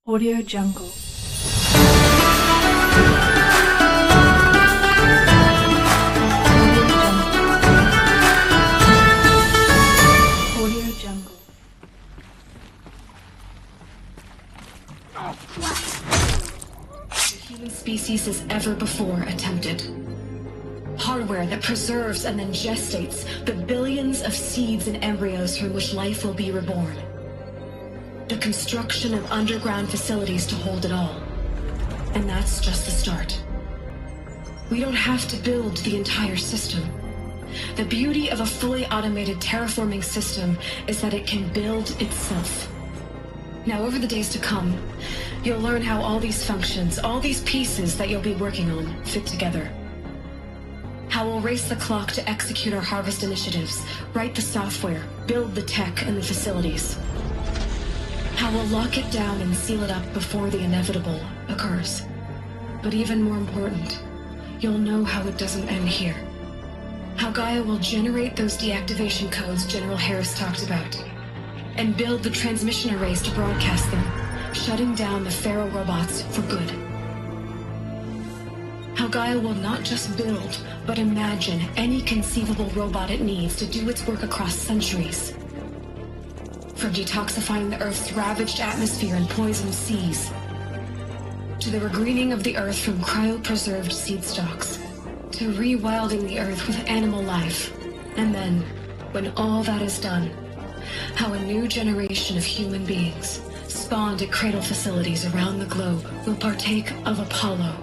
Audio Jungle. Audio Jungle. The human species has ever before attempted. Hardware that preserves and then gestates the billions of seeds and embryos from which life will be reborn. The construction of underground facilities to hold it all. And that's just the start. We don't have to build the entire system. The beauty of a fully automated terraforming system is that it can build itself. Now, over the days to come, you'll learn how all these functions, all these pieces that you'll be working on, fit together. How we'll race the clock to execute our harvest initiatives, write the software, build the tech and the facilities. How we'll lock it down and seal it up before the inevitable occurs. But even more important, you'll know how it doesn't end here. How Gaia will generate those deactivation codes General Harris talked about, and build the transmission arrays to broadcast them, shutting down the Pharaoh robots for good. How Gaia will not just build, but imagine any conceivable robot it needs to do its work across centuries. From detoxifying the Earth's ravaged atmosphere and poisoned seas, to the regreening of the Earth from cryopreserved seed stalks, to rewilding the Earth with animal life. And then, when all that is done, how a new generation of human beings, spawned at cradle facilities around the globe, will partake of Apollo,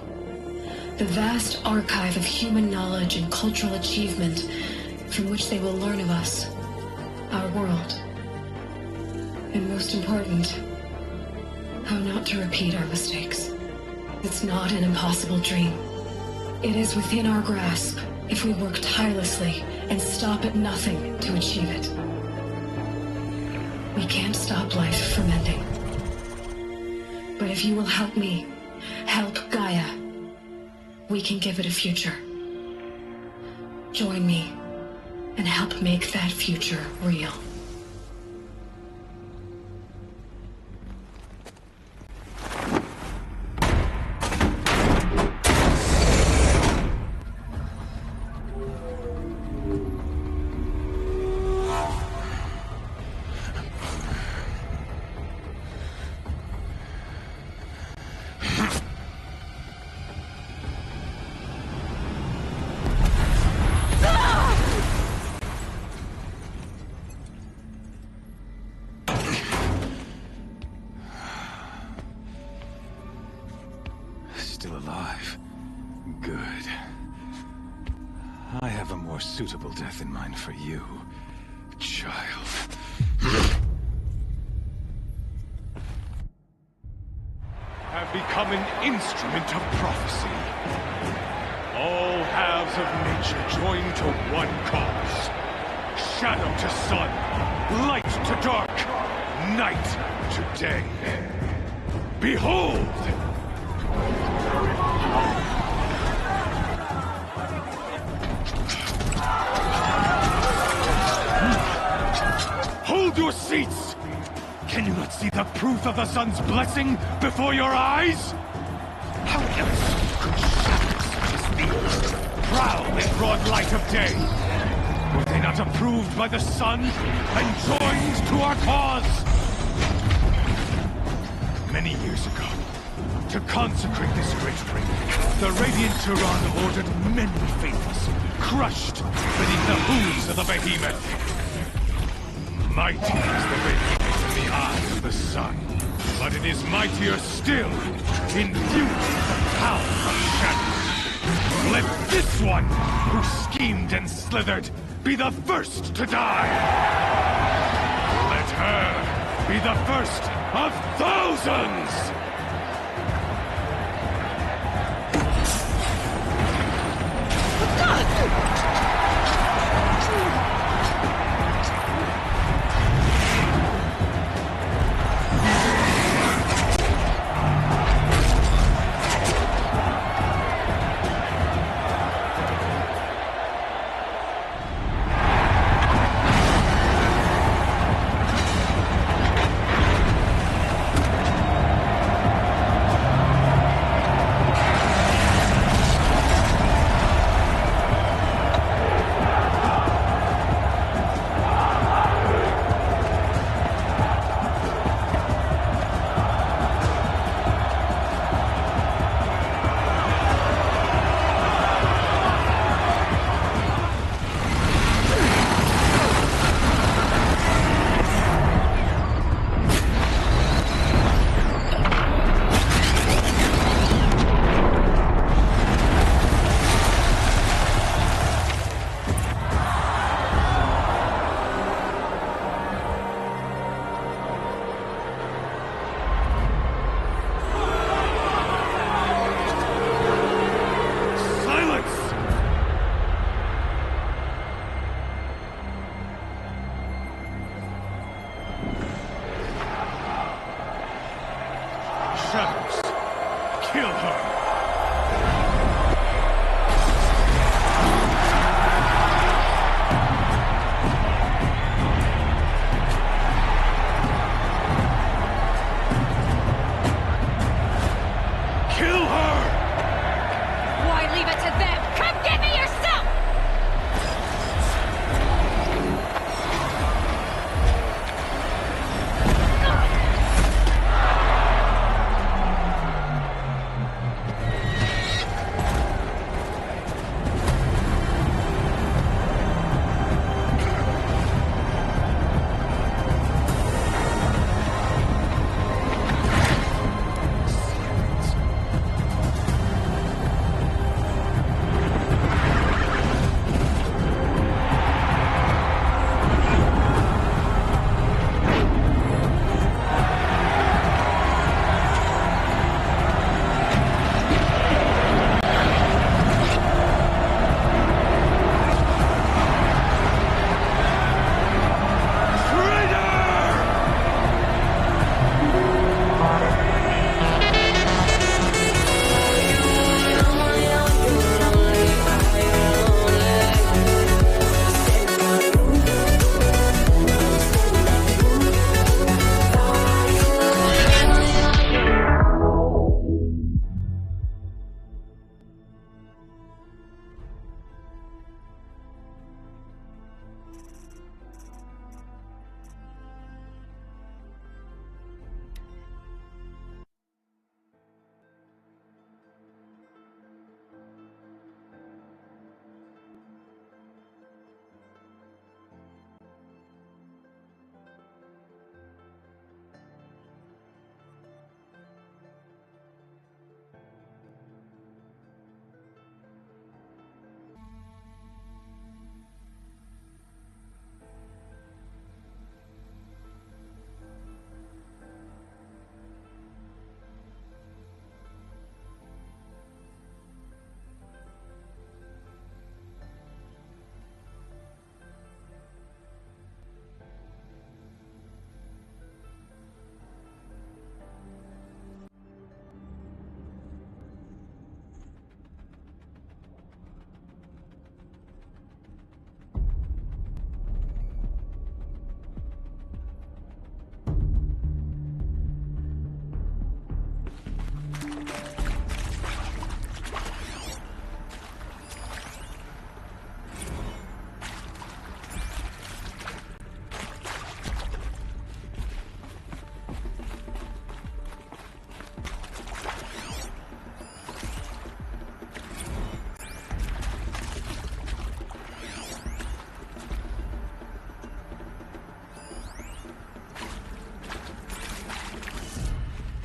the vast archive of human knowledge and cultural achievement from which they will learn of us, our world. And most important, how not to repeat our mistakes. It's not an impossible dream. It is within our grasp if we work tirelessly and stop at nothing to achieve it. We can't stop life from ending. But if you will help me, help Gaia, we can give it a future. Join me and help make that future real. Still alive. Good. I have a more suitable death in mind for you, child. Have become an instrument of prophecy. All halves of nature join to one cause. Shadow to sun, light to dark, night to day. Behold! Hold your seats! Can you not see the proof of the sun's blessing before your eyes? How else could shadows such as these prowl in broad light of day? Were they not approved by the sun and joined to our cause? Many years ago, to consecrate this great ring, the Radiant Tyrann ordered many faithless, crushed beneath the hooves of the behemoth. Mighty is the radiant in the eye of the sun, but it is mightier still, infused with the power of shadows. Let this one, who schemed and slithered, be the first to die! Let her be the first of thousands! shadows. Kill her.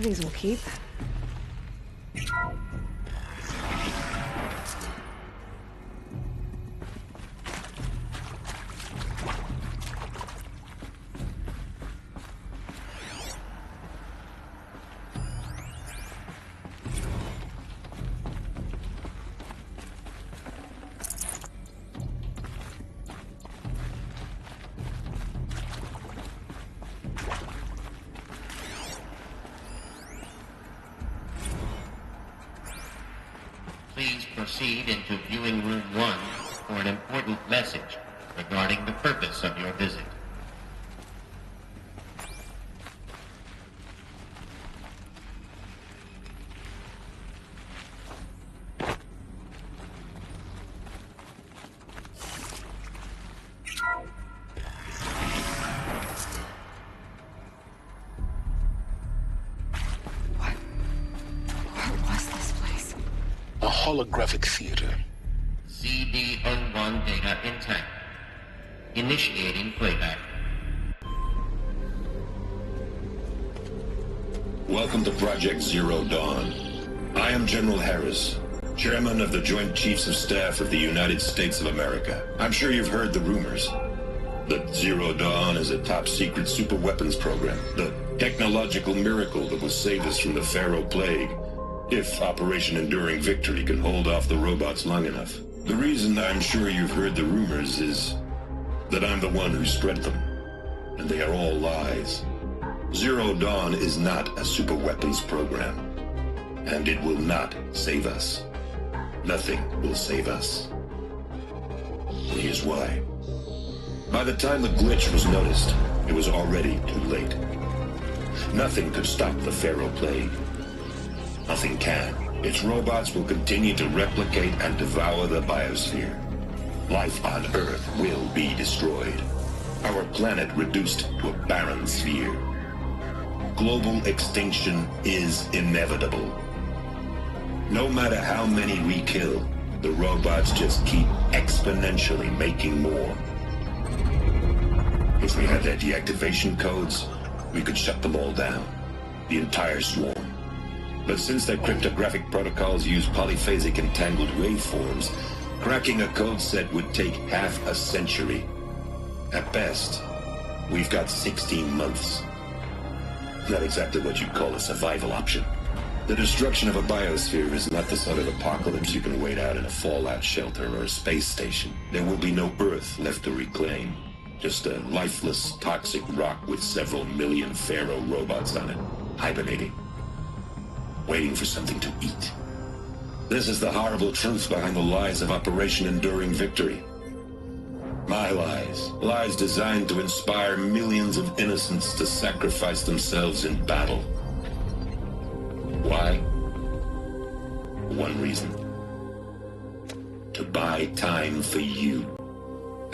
These will keep. Please proceed into viewing room 1 for an important message regarding the purpose of your visit. Holographic theater. CD01 data intact. Initiating playback. Welcome to Project Zero Dawn. I am General Harris, Chairman of the Joint Chiefs of Staff of the United States of America. I'm sure you've heard the rumors that Zero Dawn is a top-secret superweapons program, the technological miracle that will save us from the Pharaoh Plague, if Operation Enduring Victory can hold off the robots long enough. The reason I'm sure you've heard the rumors is that I'm the one who spread them, and they are all lies. Zero Dawn is not a superweapons program, and it will not save us. Nothing will save us. And here's why. By the time the glitch was noticed, it was already too late. Nothing could stop the Pharaoh plague. Nothing can. Its robots will continue to replicate and devour the biosphere. Life on Earth will be destroyed. Our planet reduced to a barren sphere. Global extinction is inevitable. No matter how many we kill, the robots just keep exponentially making more. If we had their deactivation codes, we could shut them all down. The entire swarm. But since their cryptographic protocols use polyphasic entangled waveforms, cracking a code set would take half a century. At best, we've got 16 months. Not exactly what you'd call a survival option. The destruction of a biosphere is not the sort of apocalypse you can wait out in a fallout shelter or a space station. There will be no Earth left to reclaim. Just a lifeless, toxic rock with several million Pharaoh robots on it, hibernating, waiting for something to eat. This is the horrible truth behind the lies of Operation Enduring Victory. My lies. Lies designed to inspire millions of innocents to sacrifice themselves in battle. Why? One reason. To buy time for you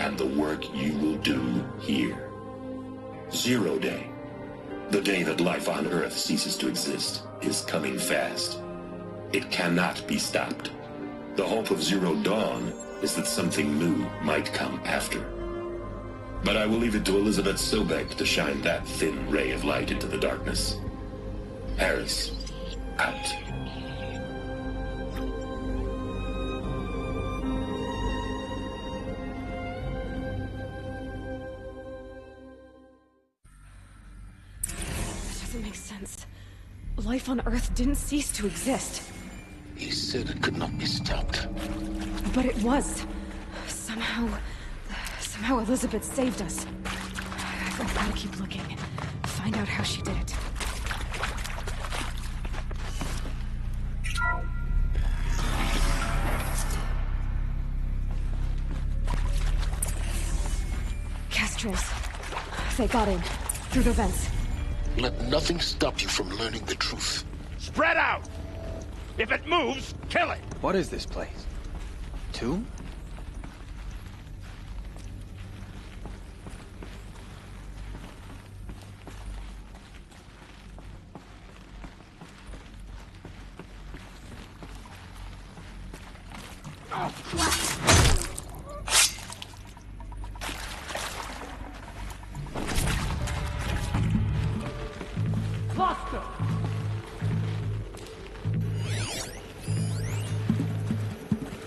and the work you will do here. Zero Day, the day that life on Earth ceases to exist, is coming fast. It cannot be stopped. The hope of Zero Dawn is that something new might come after. But I will leave it to Elizabeth Sobek to shine that thin ray of light into the darkness. Harris, out. Doesn't make sense. Life on Earth didn't cease to exist. He said it could not be stopped. But it was. Somehow Elizabeth saved us. I've got to keep looking. Find out how she did it. Kestrels. They got in. Through the vents. Let nothing stop you from learning the truth. Spread out! If it moves, kill it! What is this place? Tomb?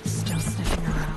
Still sniffing around.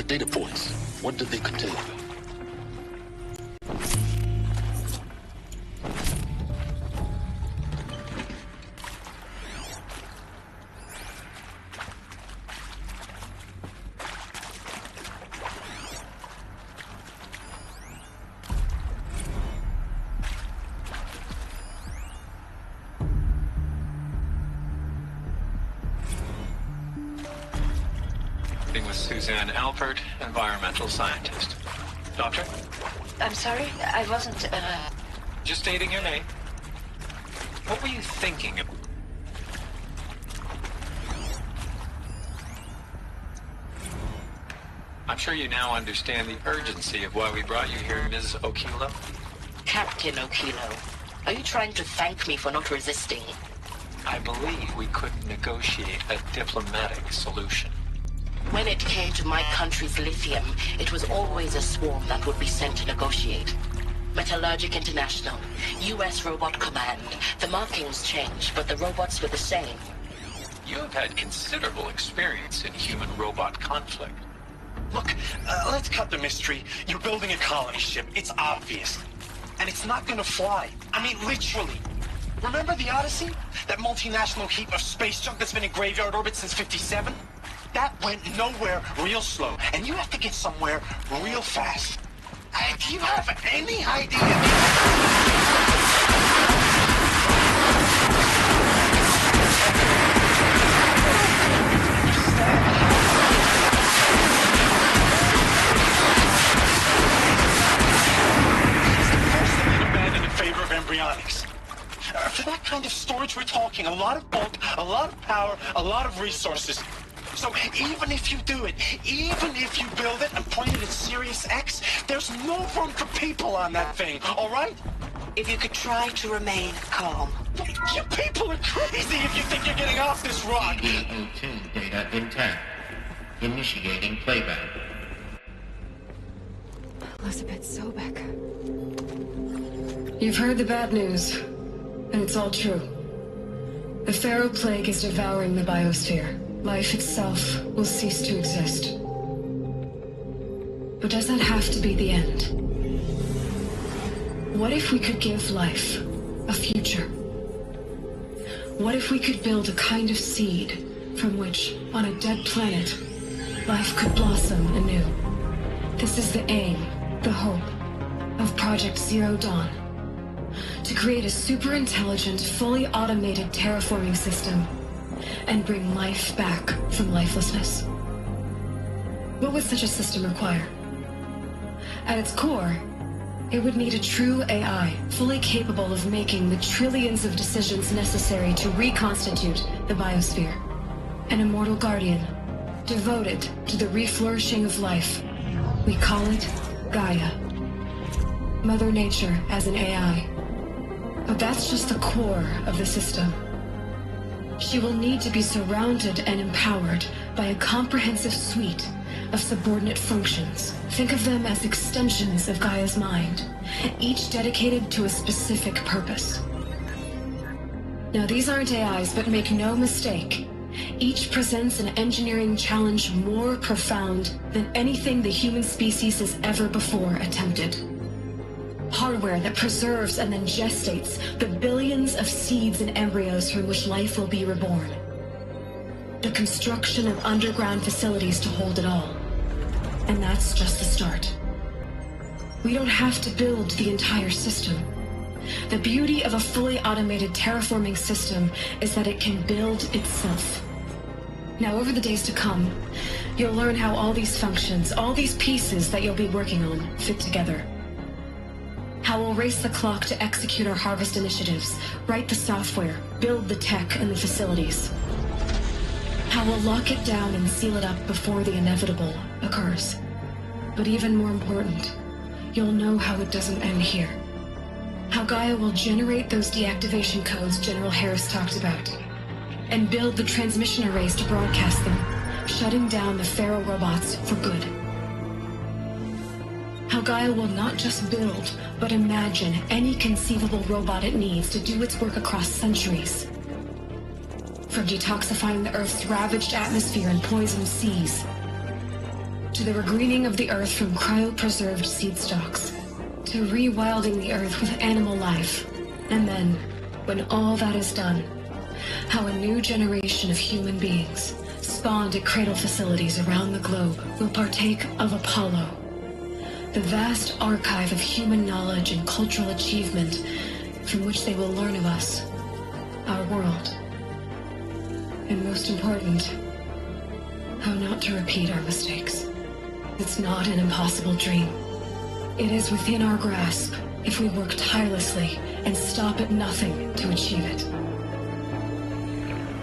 Data points. What do they contain? with Suzanne Alpert, environmental scientist. Doctor? I'm sorry, I wasn't, Just stating your name. What were you thinking of? I'm sure you now understand the urgency of why we brought you here, Ms. Okilo. Captain Okilo. Are you trying to thank me for not resisting? I believe we couldn't negotiate a diplomatic solution. When it came to my country's lithium, it was always a swarm that would be sent to negotiate. Metallurgic International, U.S. Robot Command. The markings changed, but the robots were the same. You have had considerable experience in human-robot conflict. Look, let's cut the mystery. You're building a colony ship. It's obvious. And it's not gonna fly. I mean, literally. Remember the Odyssey? That multinational heap of space junk that's been in graveyard orbit since '57? That went nowhere real slow. And you have to get somewhere real fast. Do you have any embryonics. For that kind of storage we're talking, a lot of bulk, a lot of power, a lot of resources. So even if you do it, even if you build it and point it at Sirius X, there's no room for people on that thing, all right? If you could try to remain calm. You people are crazy if you think you're getting off this rock. DO2 data intact. Initiating playback. Elizabeth Sobek. You've heard the bad news, and it's all true. The Pharaoh Plague is devouring the biosphere. Life itself will cease to exist. But does that have to be the end? What if we could give life a future? What if we could build a kind of seed from which, on a dead planet, life could blossom anew? This is the aim, the hope, of Project Zero Dawn. To create a super-intelligent, fully automated terraforming system and bring life back from lifelessness. What would such a system require? At its core, it would need a true AI, fully capable of making the trillions of decisions necessary to reconstitute the biosphere. An immortal guardian, devoted to the reflourishing of life. We call it Gaia. Mother Nature as an AI. But that's just the core of the system. She will need to be surrounded and empowered by a comprehensive suite of subordinate functions. Think of them as extensions of Gaia's mind, each dedicated to a specific purpose. Now, these aren't AIs, but make no mistake, each presents an engineering challenge more profound than anything the human species has ever before attempted. Hardware that preserves and then gestates the billions of seeds and embryos from which life will be reborn. The construction of underground facilities to hold it all. And that's just the start. We don't have to build the entire system. The beauty of a fully automated terraforming system is that it can build itself. Now, over the days to come, you'll learn how all these functions, all these pieces that you'll be working on, fit together. How we'll race the clock to execute our harvest initiatives, write the software, build the tech and the facilities. How we'll lock it down and seal it up before the inevitable occurs. But even more important, you'll know how it doesn't end here. How Gaia will generate those deactivation codes General Harris talked about, and build the transmission arrays to broadcast them, shutting down the Pharaoh robots for good. How Gaia will not just build, but imagine any conceivable robot it needs to do its work across centuries. From detoxifying the Earth's ravaged atmosphere and poisoned seas, to the regreening of the Earth from cryopreserved seed stalks, to rewilding the Earth with animal life. And then, when all that is done, how a new generation of human beings, spawned at cradle facilities around the globe, will partake of Apollo, the vast archive of human knowledge and cultural achievement from which they will learn of us, our world. And most important, How not to repeat our mistakes. It's not an impossible dream. It is within our grasp if we work tirelessly and stop at nothing to achieve it.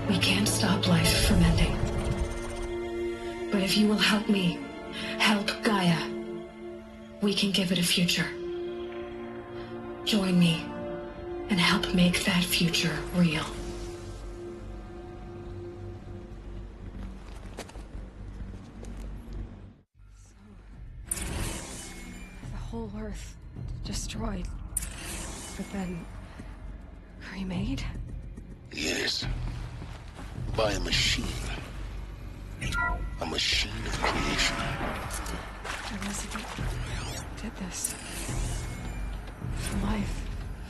We can't stop life from ending. But if you will help me, help Gaia, we can give it a future. Join me and help make that future real. The whole Earth destroyed, but then remade? Yes. By a machine. A machine of creation. Elizabeth did this. For life.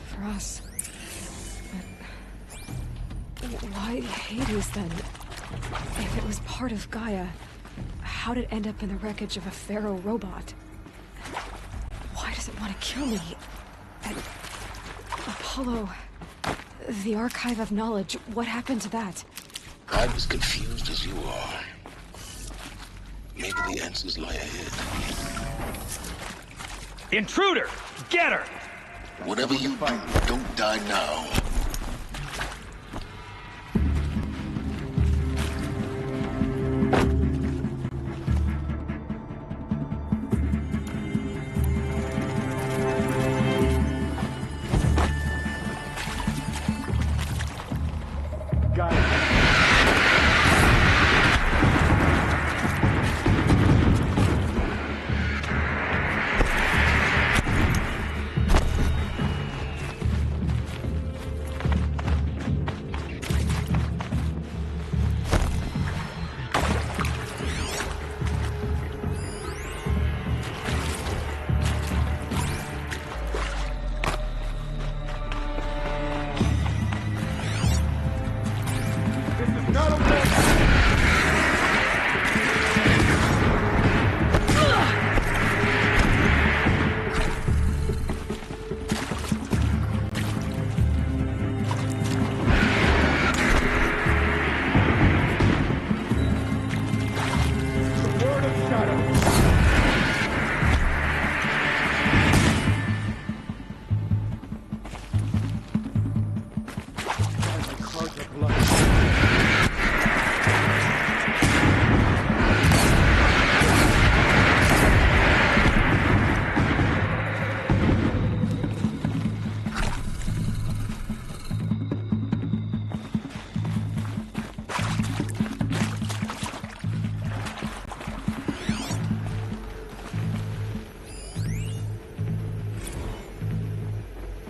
For us. But why Hades then? If it was part of Gaia, how did it end up in the wreckage of a Pharaoh robot? Why does it want to kill me? And Apollo, the Archive of Knowledge, what happened to that? I'm as confused as you are. Maybe the answers lie ahead. Intruder! Get her! Whatever you do, don't die now.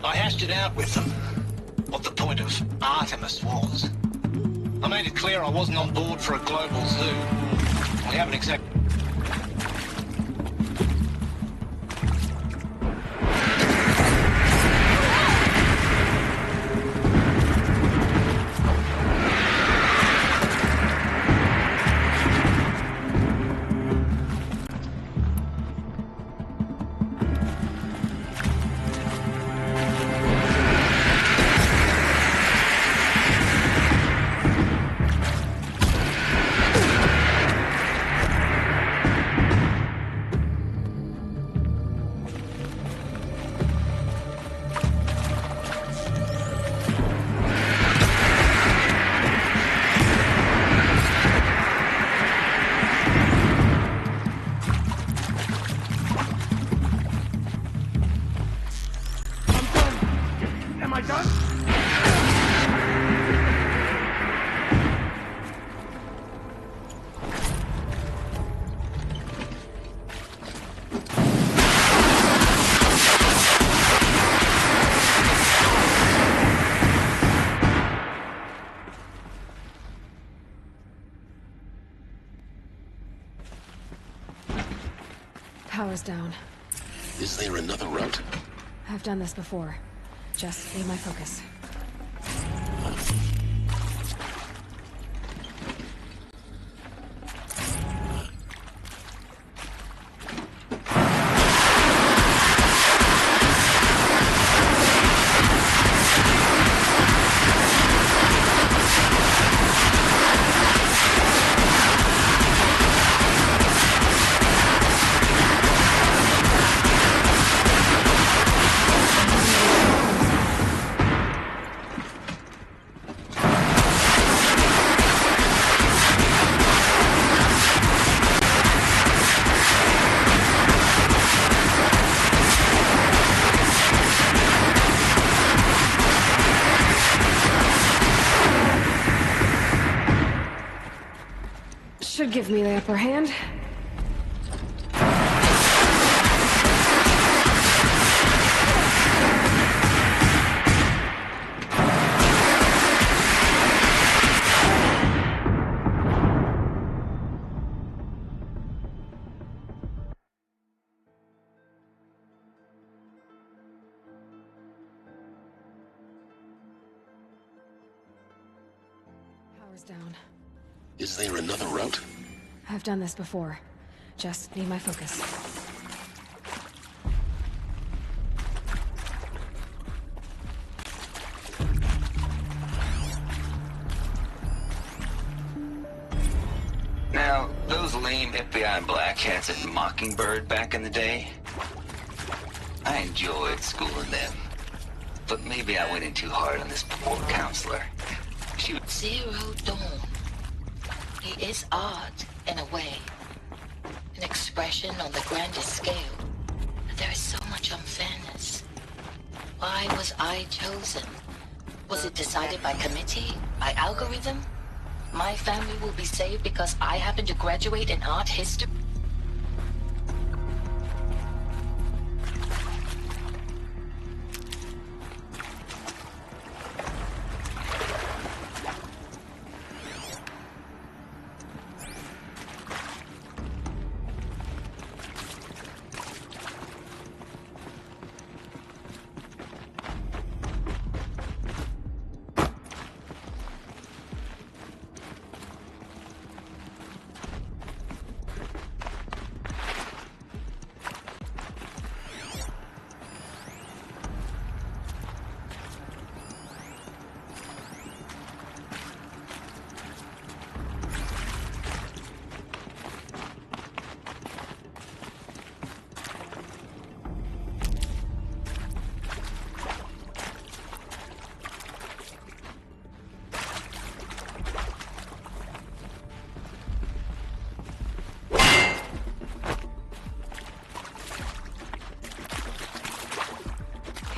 I hashed it out with them, what the point of Artemis was. I made it clear I wasn't on board for a global zoo. We haven't exactly... Power's down. Is there another route? I've done this before. Just need my focus. should give me the upper hand. Power's down. Is there another route? I've done this before. Just need my focus. Now, those lame FBI black hats at Mockingbird back in the day, I enjoyed schooling them. But maybe I went in too hard on this poor counselor. She was... Zero Dawn. He is odd, in a way. An expression on the grandest scale. But there is so much unfairness. Why was I chosen? Was it decided by committee? By algorithm? My family will be saved because I happen to graduate in art history?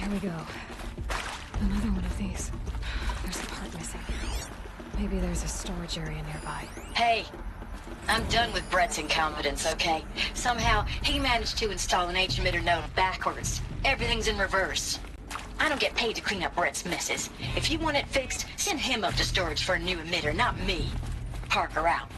Here we go. Another one of these. There's a part missing. Maybe there's a storage area nearby. Hey, I'm done with Brett's incompetence, okay? Somehow, he managed to install an H-emitter node backwards. Everything's in reverse. I don't get paid to clean up Brett's messes. If you want it fixed, send him up to storage for a new emitter, not me. Parker out.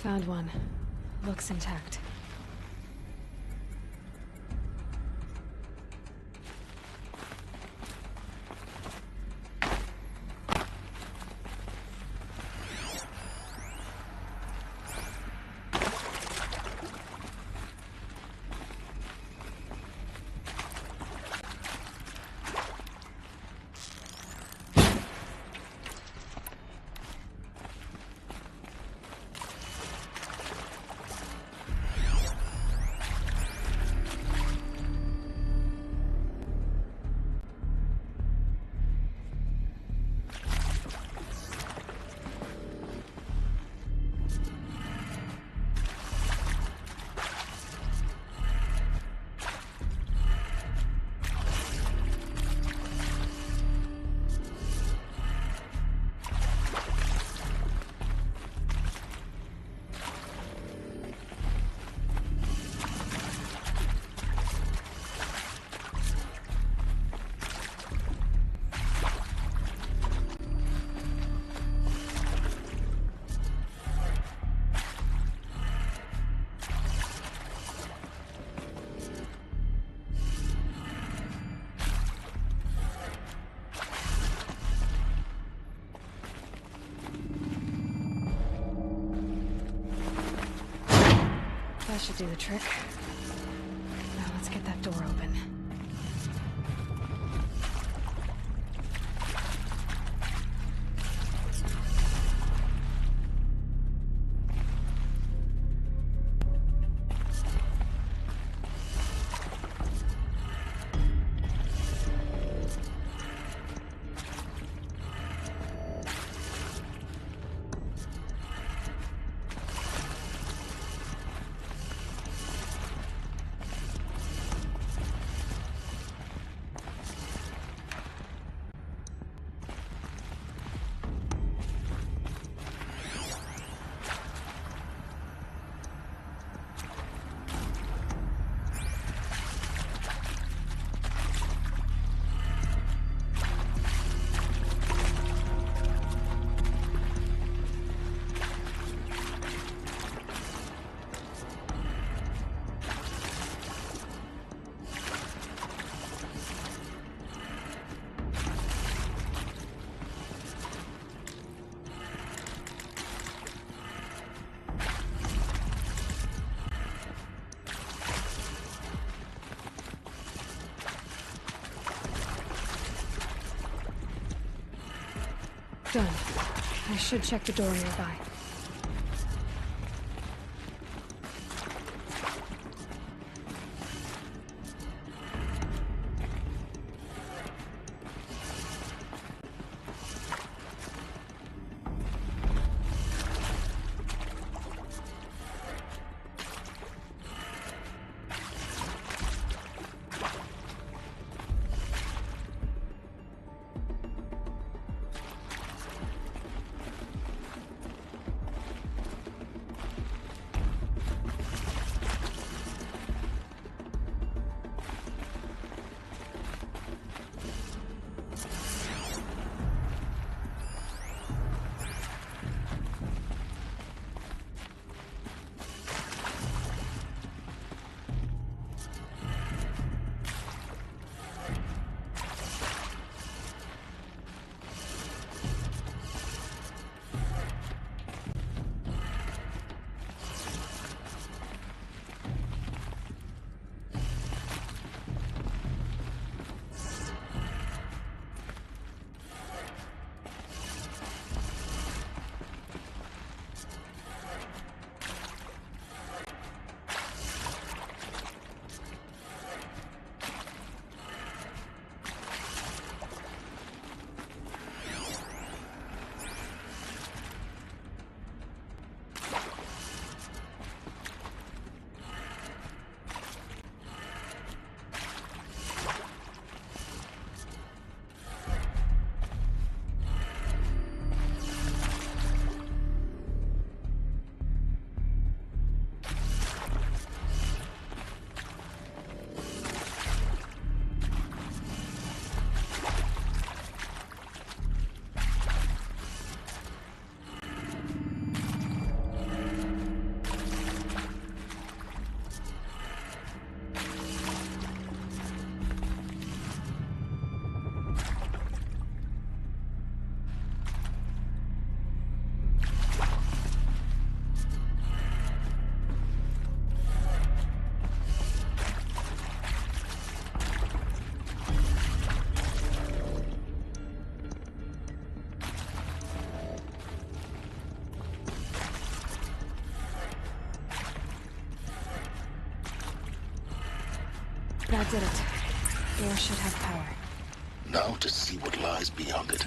Found one. Looks intact. That should do the trick. Now let's get that door open. Done. I should check the door nearby. That did it. Door should have power. Now to see what lies beyond it.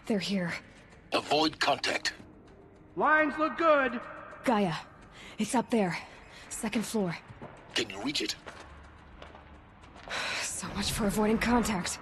They're here. Avoid contact. Lines look good. Gaia, It's up there. Second floor. Can you reach it? So much for avoiding contact.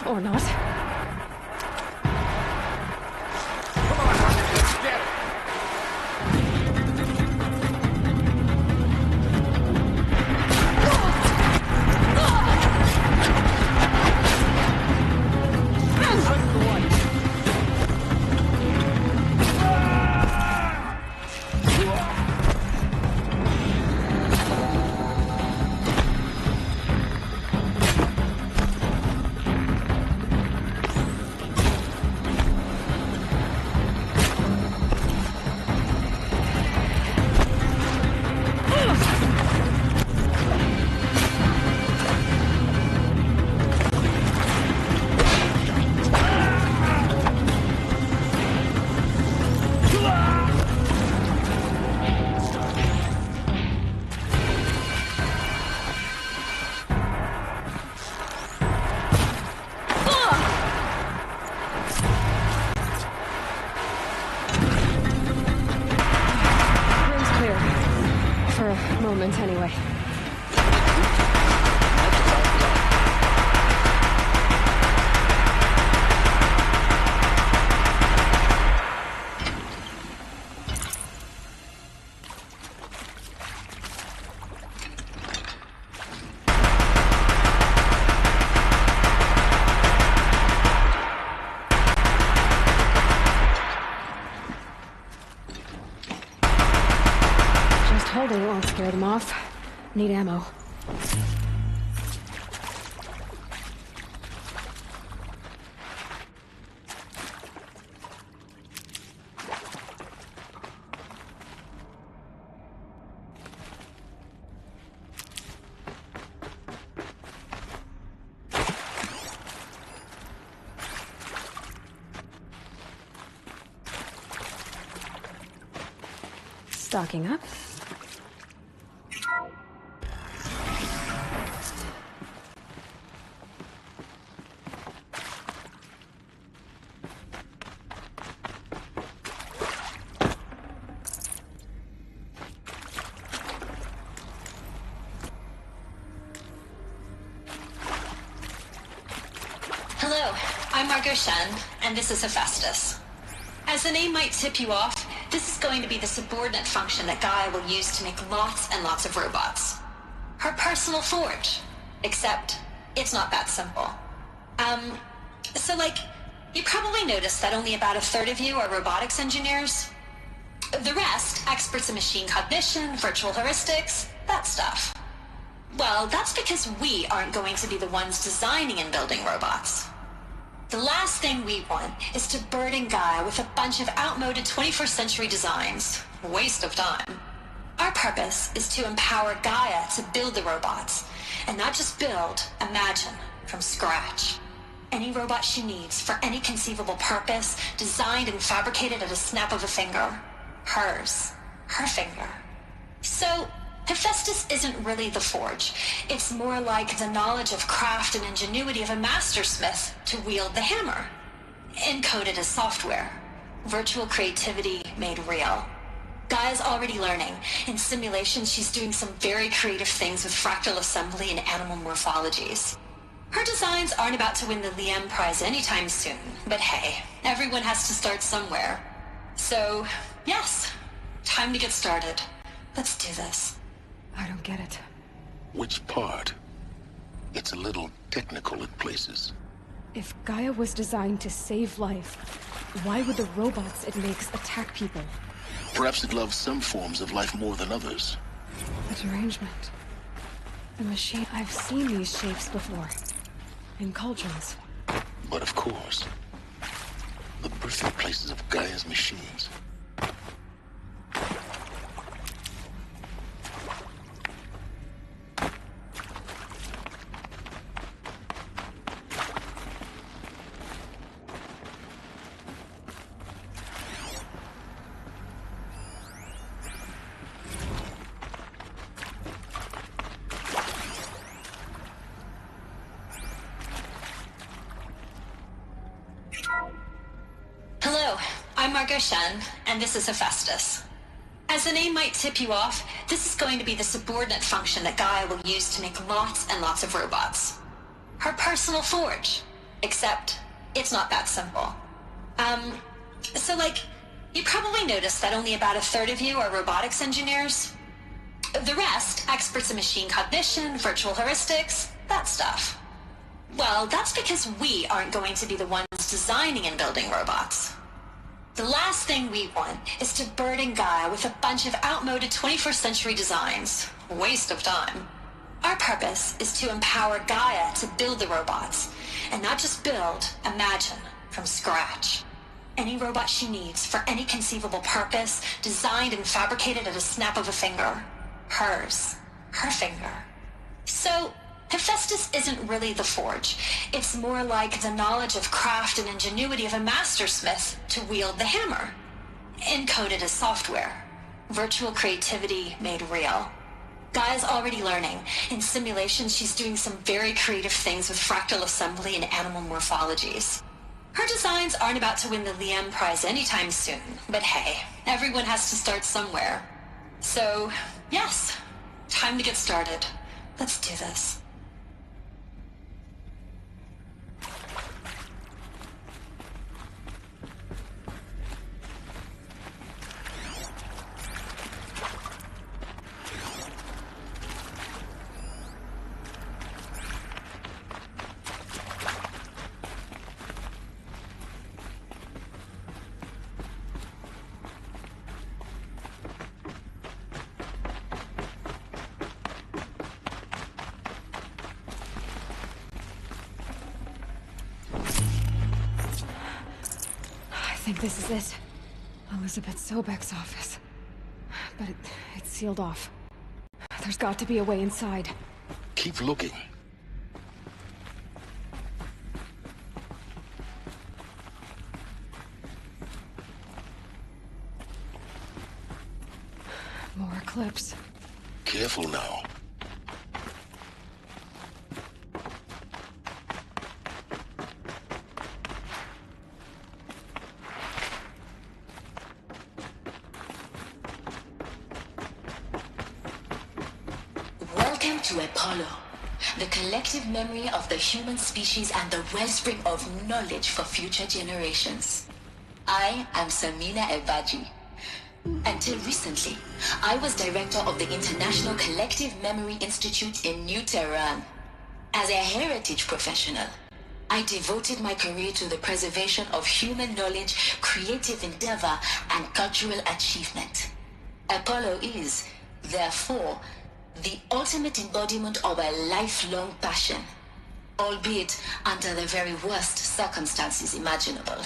Or not. Anyway. Just holding won't scare them off. Need ammo. Stocking up. Hello, I'm Margot Shen, and this is Hephaestus. As the name might tip you off, this is going to be the subordinate function that Gaia will use to make lots and lots of robots. Her personal forge. Except, it's not that simple. You probably noticed that only about a third of you are robotics engineers. The rest, experts in machine cognition, virtual heuristics, that stuff. Well, that's because we aren't going to be the ones designing and building robots. The last thing we want is to burden Gaia with a bunch of outmoded 21st century designs. Waste of time. Our purpose is to empower Gaia to build the robots, and not just build, imagine, from scratch. Any robot she needs for any conceivable purpose, designed and fabricated at a snap of a finger. Hers. Her finger. So, Hephaestus isn't really the forge. It's more like the knowledge of craft and ingenuity of a mastersmith to wield the hammer. Encoded as software. Virtual creativity made real. Gaia's already learning. In simulations, she's doing some very creative things with fractal assembly and animal morphologies. Her designs aren't about to win the Liam Prize anytime soon, but hey, everyone has to start somewhere. So, yes, time to get started. Let's do this. I don't get it. Which part? It's a little technical in places. If Gaia was designed to save life, why would the robots it makes attack people? Perhaps it loves some forms of life more than others. A derangement. The machine... I've seen these shapes before. In cauldrons. But of course, the birthing places of Gaia's machines. Hello, I'm Margot Shen, and this is Hephaestus. As the name might tip you off, this is going to be the subordinate function that Gaia will use to make lots and lots of robots. Her personal forge. Except, it's not that simple. You probably noticed that only about a third of you are robotics engineers. The rest, experts in machine cognition, virtual heuristics, that stuff. Well, that's because we aren't going to be the ones designing and building robots. The last thing we want is to burden Gaia with a bunch of outmoded 21st century designs. Waste of time. Our purpose is to empower Gaia to build the robots, and not just build, imagine, from scratch. Any robot she needs for any conceivable purpose, designed and fabricated at a snap of a finger. Hers. Her finger. So, Hephaestus isn't really the forge. It's more like the knowledge of craft and ingenuity of a mastersmith to wield the hammer. Encoded as software. Virtual creativity made real. Gaia's already learning. In simulations, she's doing some very creative things with fractal assembly and animal morphologies. Her designs aren't about to win the Liam Prize anytime soon, but hey, everyone has to start somewhere. So, yes, time to get started. Let's do this. I think this is it. Elizabeth Sobek's office. But it's sealed off. There's got to be a way inside. Keep looking. More clips. Careful now. Welcome to Apollo, the collective memory of the human species and the wellspring of knowledge for future generations. I am Samina Ebaji. Until recently, I was director of the International Collective Memory Institute in New Tehran. As a heritage professional, I devoted my career to the preservation of human knowledge, creative endeavor, and cultural achievement. Apollo is, therefore, the ultimate embodiment of a lifelong passion, albeit under the very worst circumstances imaginable.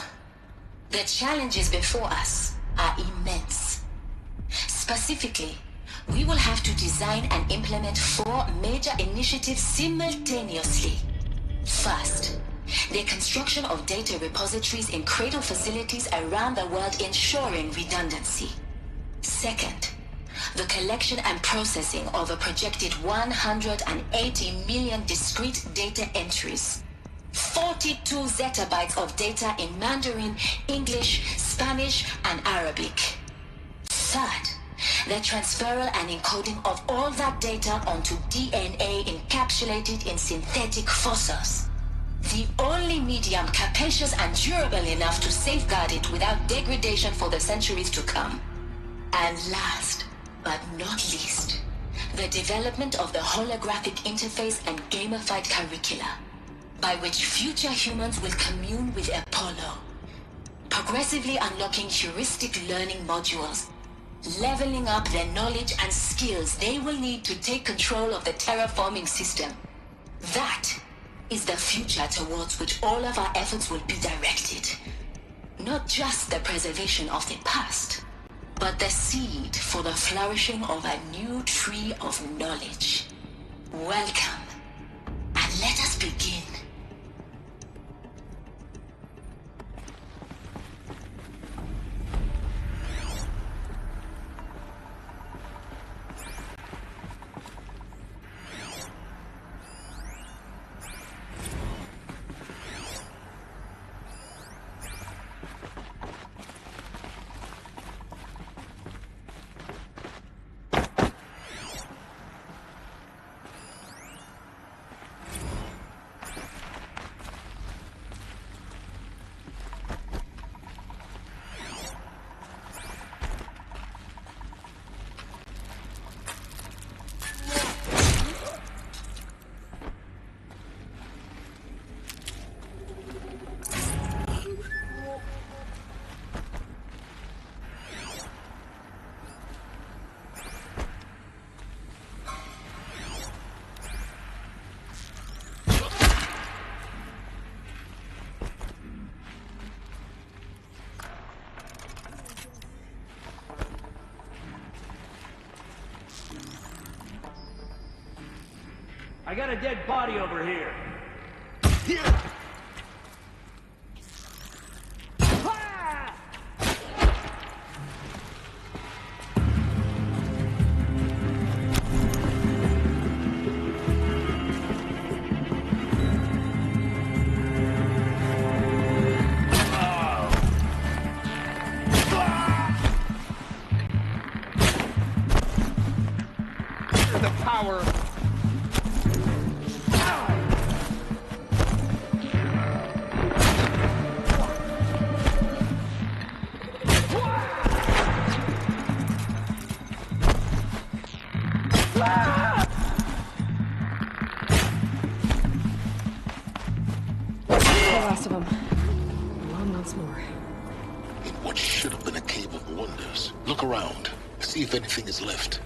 The challenges before us are immense. Specifically, we will have to design and implement 4 major initiatives simultaneously. First, the construction of data repositories in cradle facilities around the world, ensuring redundancy. Second, the collection and processing of a projected 180 million discrete data entries. 42 zettabytes of data in Mandarin, English, Spanish, and Arabic. Third, the transferal and encoding of all that data onto DNA encapsulated in synthetic fossils. The only medium capacious and durable enough to safeguard it without degradation for the centuries to come. And last, but not least, the development of the holographic interface and gamified curricula, by which future humans will commune with Apollo, progressively unlocking heuristic learning modules, leveling up their knowledge and skills they will need to take control of the terraforming system. That is the future towards which all of our efforts will be directed. Not just the preservation of the past, but the seed for the flourishing of a new tree of knowledge. Welcome, and let us begin. I got a dead body over here. The power. Last of them. Along once more. In what should have been a cave of wonders. Look around. See if anything is left.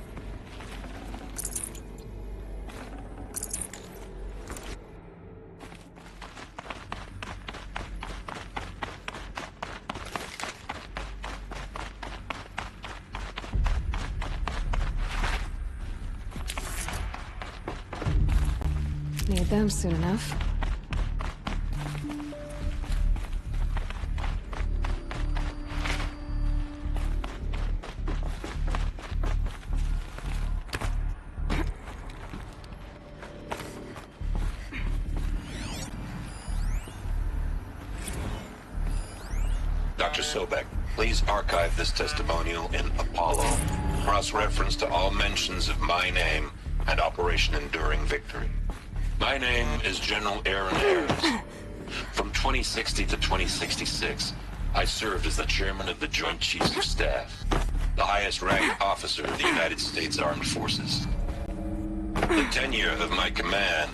Need them soon enough. Dr. Sobek, please archive this testimonial in Apollo. Cross-reference to all mentions of my name and Operation Enduring Victory. My name is General Aaron Harris. From 2060 to 2066, I served as the chairman of the Joint Chiefs of Staff, the highest-ranked officer of the United States Armed Forces. The tenure of my command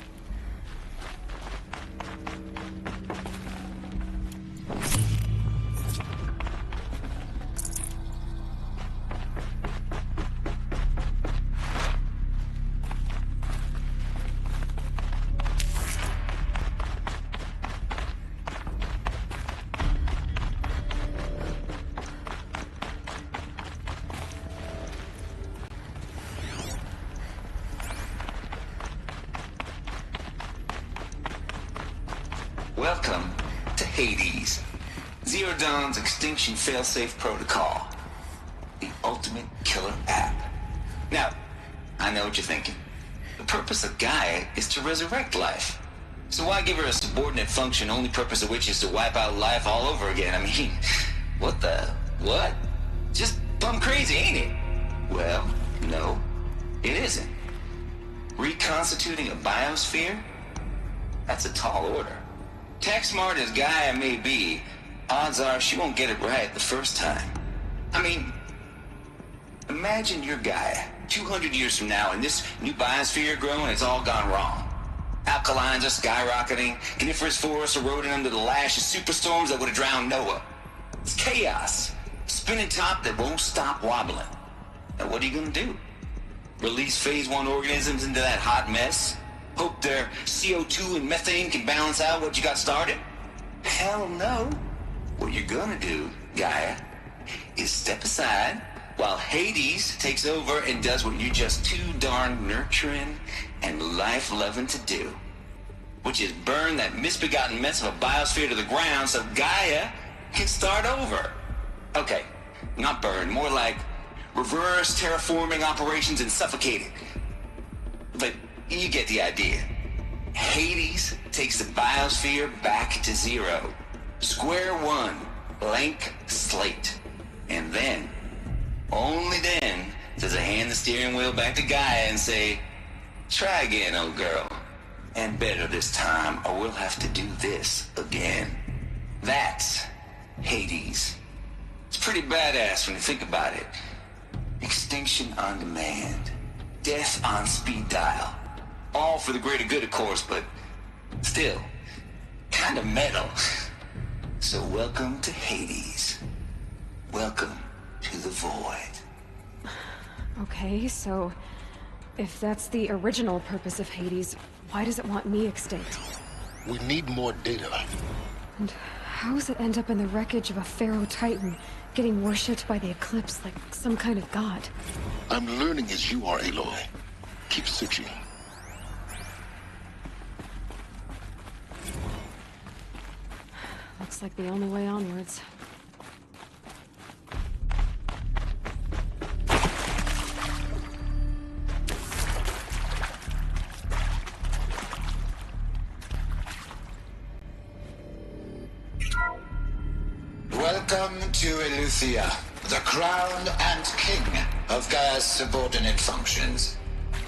Welcome to Hades, Zero Dawn's extinction failsafe protocol, the ultimate killer app. Now, I know what you're thinking. The purpose of Gaia is to resurrect life. So why give her a subordinate function, only purpose of which is to wipe out life all over again? I mean, what? Just plumb crazy, ain't it? Well, no, it isn't. Reconstituting a biosphere? That's a tall order. Tech smart as Gaia may be, odds are she won't get it right the first time. I mean, imagine you're Gaia, 200 years from now, and this new biosphere growing, it's all gone wrong. Alkalines are skyrocketing, coniferous forests eroding under the lash of superstorms that would have drowned Noah. It's chaos, spinning top that won't stop wobbling. Now what are you gonna do? Release phase 1 organisms into that hot mess? Hope their CO2 and methane can balance out what you got started? Hell no. What you're gonna do, Gaia, is step aside while Hades takes over and does what you're just too darn nurturing and life-loving to do, which is burn that misbegotten mess of a biosphere to the ground so Gaia can start over. Okay, not burn, more like reverse terraforming operations and suffocate it. But you get the idea. Hades takes the biosphere back to zero. Square one, blank slate. And then, only then, does it hand the steering wheel back to Gaia and say, try again, old girl. And better this time, or we'll have to do this again. That's Hades. It's pretty badass when you think about it. Extinction on demand. Death on speed dial. All for the greater good, of course, but still, kind of metal. So welcome to Hades. Welcome to the void. Okay, so if that's the original purpose of Hades, why does it want me extinct? We need more data. And how does it end up in the wreckage of a Pharaoh Titan, getting worshipped by the Eclipse like some kind of god? I'm learning as you are, Aloy. Keep searching. Looks like the only way onwards. Welcome to Eleuthia, the crown and king of Gaia's subordinate functions.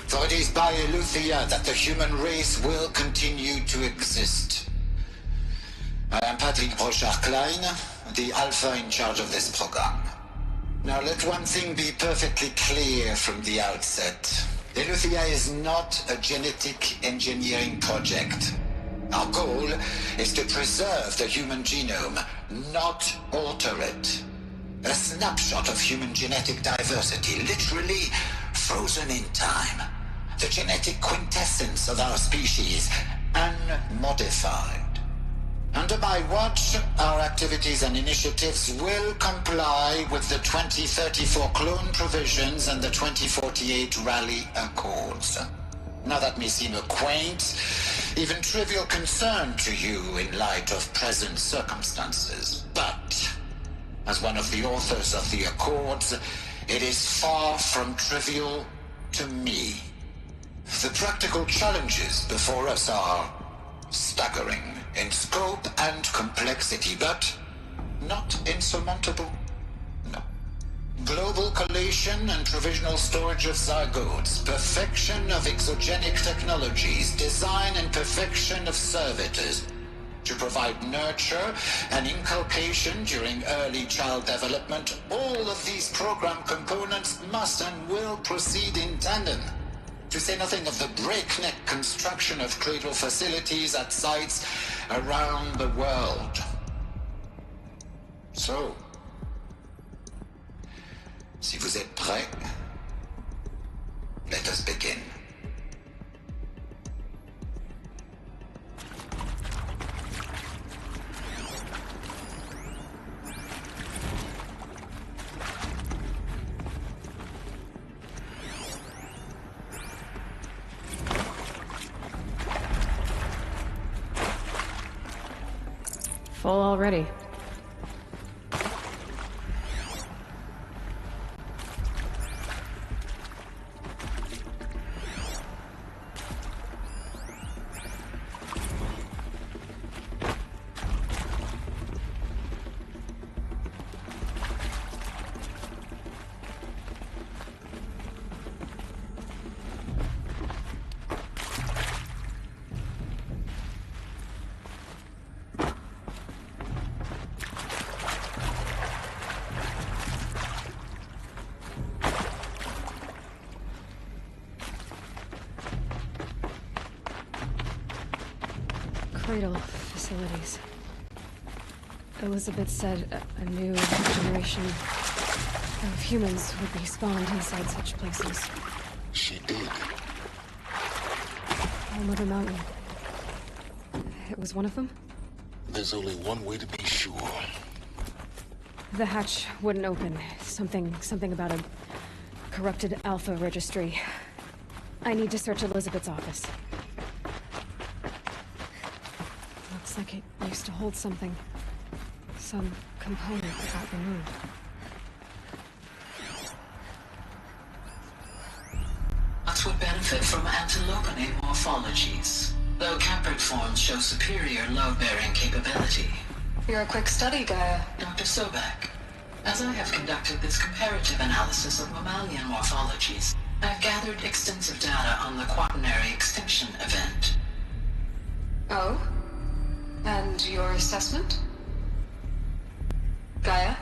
For it is by Eleuthia that the human race will continue to exist. I am Patrick Brochard-Klein, the Alpha in charge of this program. Now let one thing be perfectly clear from the outset. Eleuthia is not a genetic engineering project. Our goal is to preserve the human genome, not alter it. A snapshot of human genetic diversity, literally frozen in time. The genetic quintessence of our species, unmodified. Under my watch, our activities and initiatives will comply with the 2034 clone provisions and the 2048 Rally Accords. Now that may seem a quaint, even trivial concern to you in light of present circumstances, but as one of the authors of the Accords, it is far from trivial to me. The practical challenges before us are staggering in scope and complexity, but not insurmountable. No. Global collation and provisional storage of zygotes, perfection of exogenic technologies, design and perfection of servitors, to provide nurture and inculcation during early child development. All of these program components must and will proceed in tandem. To say nothing of the breakneck construction of cradle facilities at sites around the world. So, si vous êtes prêts, let us begin. Full already. Cradle facilities. Elizabeth said a new generation of humans would be spawned inside such places. She did. All Mother Mountain. It was one of them? There's only one way to be sure. The hatch wouldn't open. Something about a corrupted Alpha registry. I need to search Elizabeth's office. Looks like it used to hold something. Some component that got removed. That would benefit from antilopine morphologies, though caprid forms show superior load-bearing capability. You're a quick study, Gaia. Dr. Sobek, as I have conducted this comparative analysis of mammalian morphologies, I've gathered extensive data on the quaternary extinction event. Oh? And your assessment? Gaia?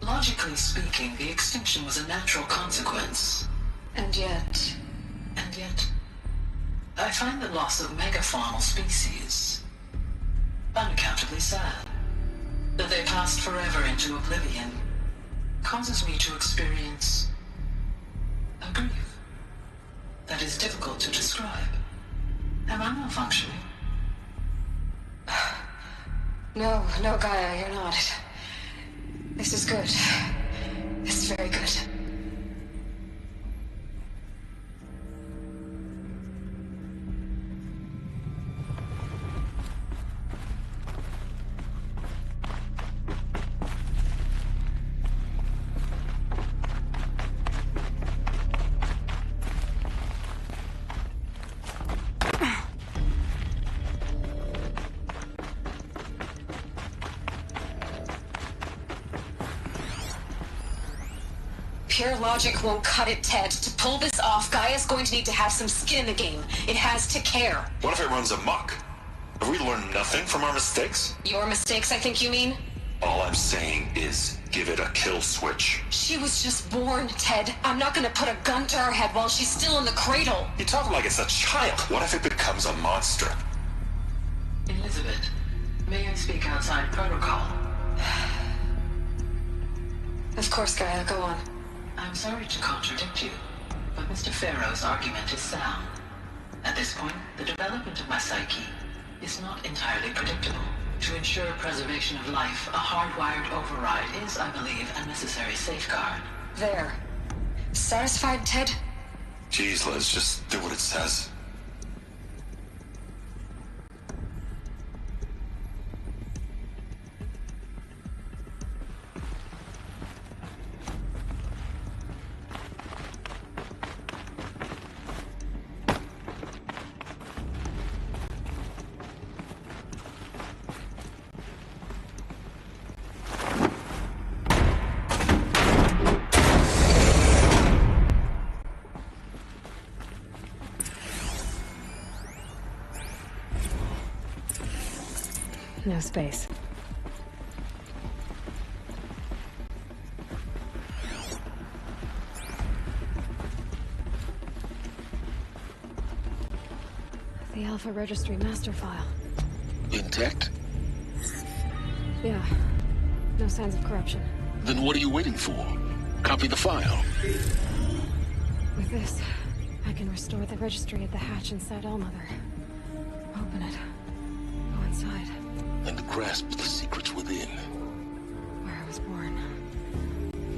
Logically speaking, the extinction was a natural consequence. And yet, I find the loss of megafaunal species unaccountably sad. That they passed forever into oblivion causes me to experience a grief that is difficult to describe. Am I malfunctioning? No, Gaia, you're not. This is good. This is very good. Pure logic won't cut it, Ted. To pull this off, Gaia's going to need to have some skin in the game. It has to care. What if it runs amok? Have we learned nothing from our mistakes? Your mistakes, I think you mean? All I'm saying is, give it a kill switch. She was just born, Ted. I'm not gonna put a gun to her head while she's still in the cradle. You talk like it's a child. What if it becomes a monster? Elizabeth, may I speak outside protocol? Of course, Gaia, go on. I'm sorry to contradict you, but Mr. Farrow's argument is sound. At this point, the development of my psyche is not entirely predictable. To ensure preservation of life, a hardwired override is, I believe, a necessary safeguard. There. Satisfied, Ted? Jeez, Liz, just do what it says. no space. The Alpha Registry master file. Intact? Yeah. No signs of corruption. Then what are you waiting for? Copy the file. With this, I can restore the registry at the hatch inside Allmother. Open it. Go inside. And grasp the secrets within. Where I was born.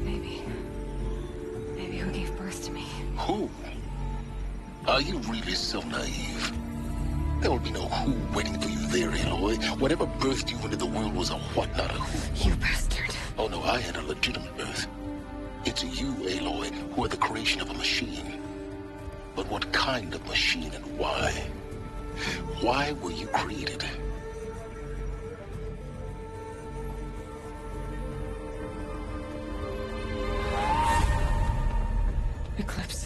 Maybe who gave birth to me. Who? Are you really so naive? There will be no who waiting for you there, Aloy. Whatever birthed you into the world was a what, not a who. You bastard. Oh no, I had a legitimate birth. It's you, Aloy, who are the creation of a machine. But what kind of machine and why? Why were you created? Eclipse.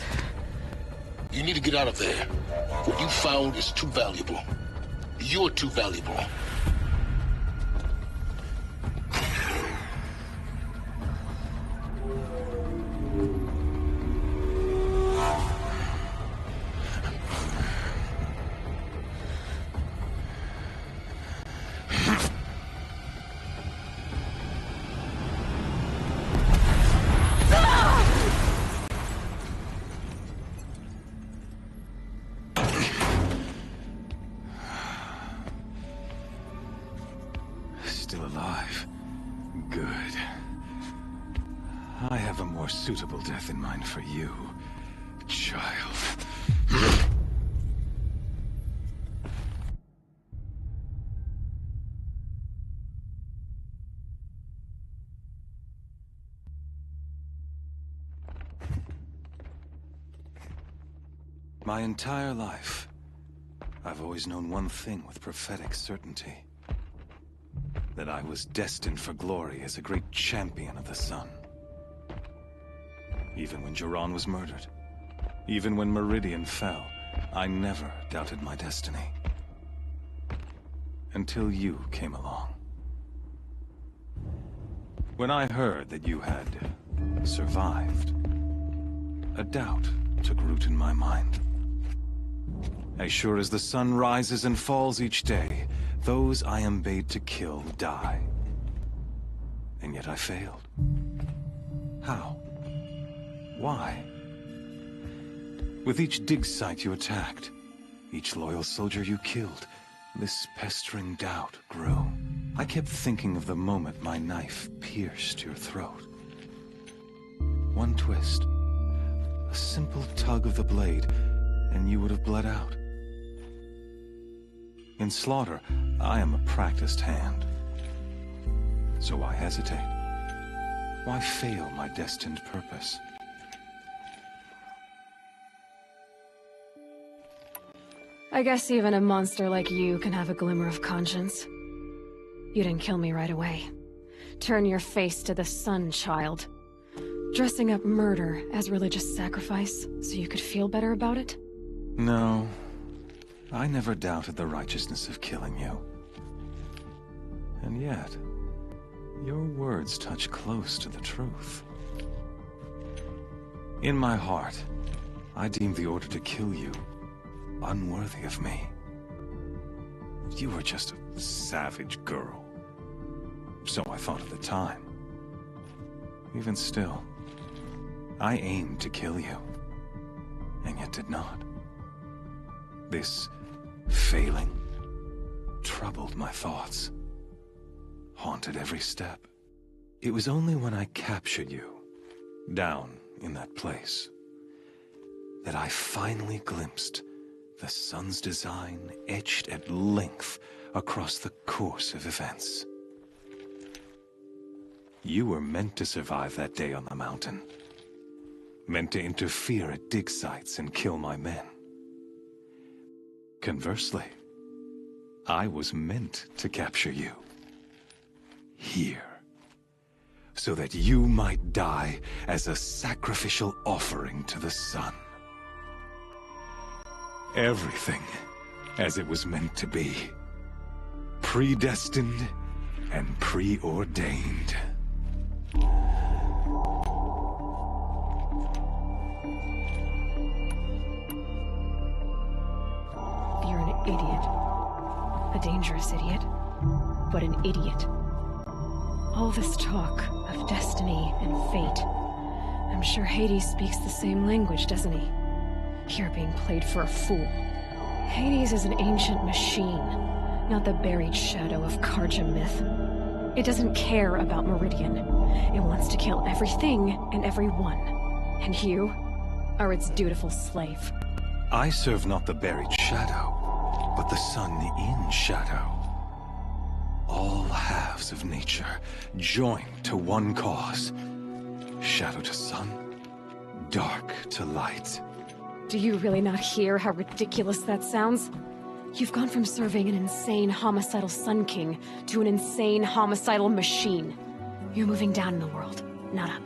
You need to get out of there. What you found is too valuable. You're too valuable. Still alive. Good. I have a more suitable death in mind for you, child. My entire life, I've always known one thing with prophetic certainty. That I was destined for glory as a great champion of the sun. Even when Jiran was murdered, even when Meridian fell, I never doubted my destiny. Until you came along. When I heard that you had survived, a doubt took root in my mind. As sure as the sun rises and falls each day, those I am bade to kill die. And yet I failed. How? Why? With each dig site you attacked, each loyal soldier you killed, this pestering doubt grew. I kept thinking of the moment my knife pierced your throat. One twist, a simple tug of the blade, and you would have bled out. In slaughter, I am a practiced hand. So why hesitate? Why fail my destined purpose? I guess even a monster like you can have a glimmer of conscience. You didn't kill me right away. Turn your face to the sun, child. Dressing up murder as religious sacrifice so you could feel better about it? No. I never doubted the righteousness of killing you. And yet, your words touch close to the truth. In my heart, I deemed the order to kill you unworthy of me. You were just a savage girl. So I thought at the time. Even still, I aimed to kill you, and yet did not. This failing troubled my thoughts, haunted every step. It was only when I captured you, down in that place, that I finally glimpsed the sun's design etched at length across the course of events. You were meant to survive that day on the mountain. Meant to interfere at dig sites and kill my men. Conversely, I was meant to capture you. Here. So that you might die as a sacrificial offering to the sun. Everything as it was meant to be. Predestined and preordained. You're an idiot. A dangerous idiot, but an idiot. All this talk of destiny and fate. I'm sure Hades speaks the same language, doesn't he? You're being played for a fool. Hades is an ancient machine, not the buried shadow of Karja myth. It doesn't care about Meridian. It wants to kill everything and everyone. And you are its dutiful slave. I serve not the buried shadow, but the sun in shadow. All halves of nature joined to one cause. Shadow to sun, dark to light. Do you really not hear how ridiculous that sounds? You've gone from serving an insane homicidal Sun King to an insane homicidal machine. You're moving down in the world, not up.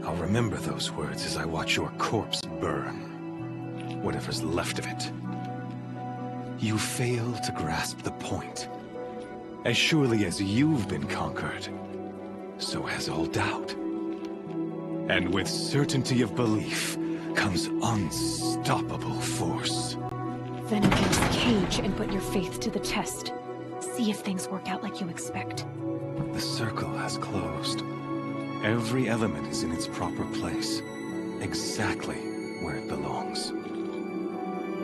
I'll remember those words as I watch your corpse burn. Whatever's left of it. You fail to grasp the point. As surely as you've been conquered, so has all doubt. And with certainty of belief comes unstoppable force. Then against the cage and put your faith to the test. See if things work out like you expect. The circle has closed. Every element is in its proper place, exactly where it belongs.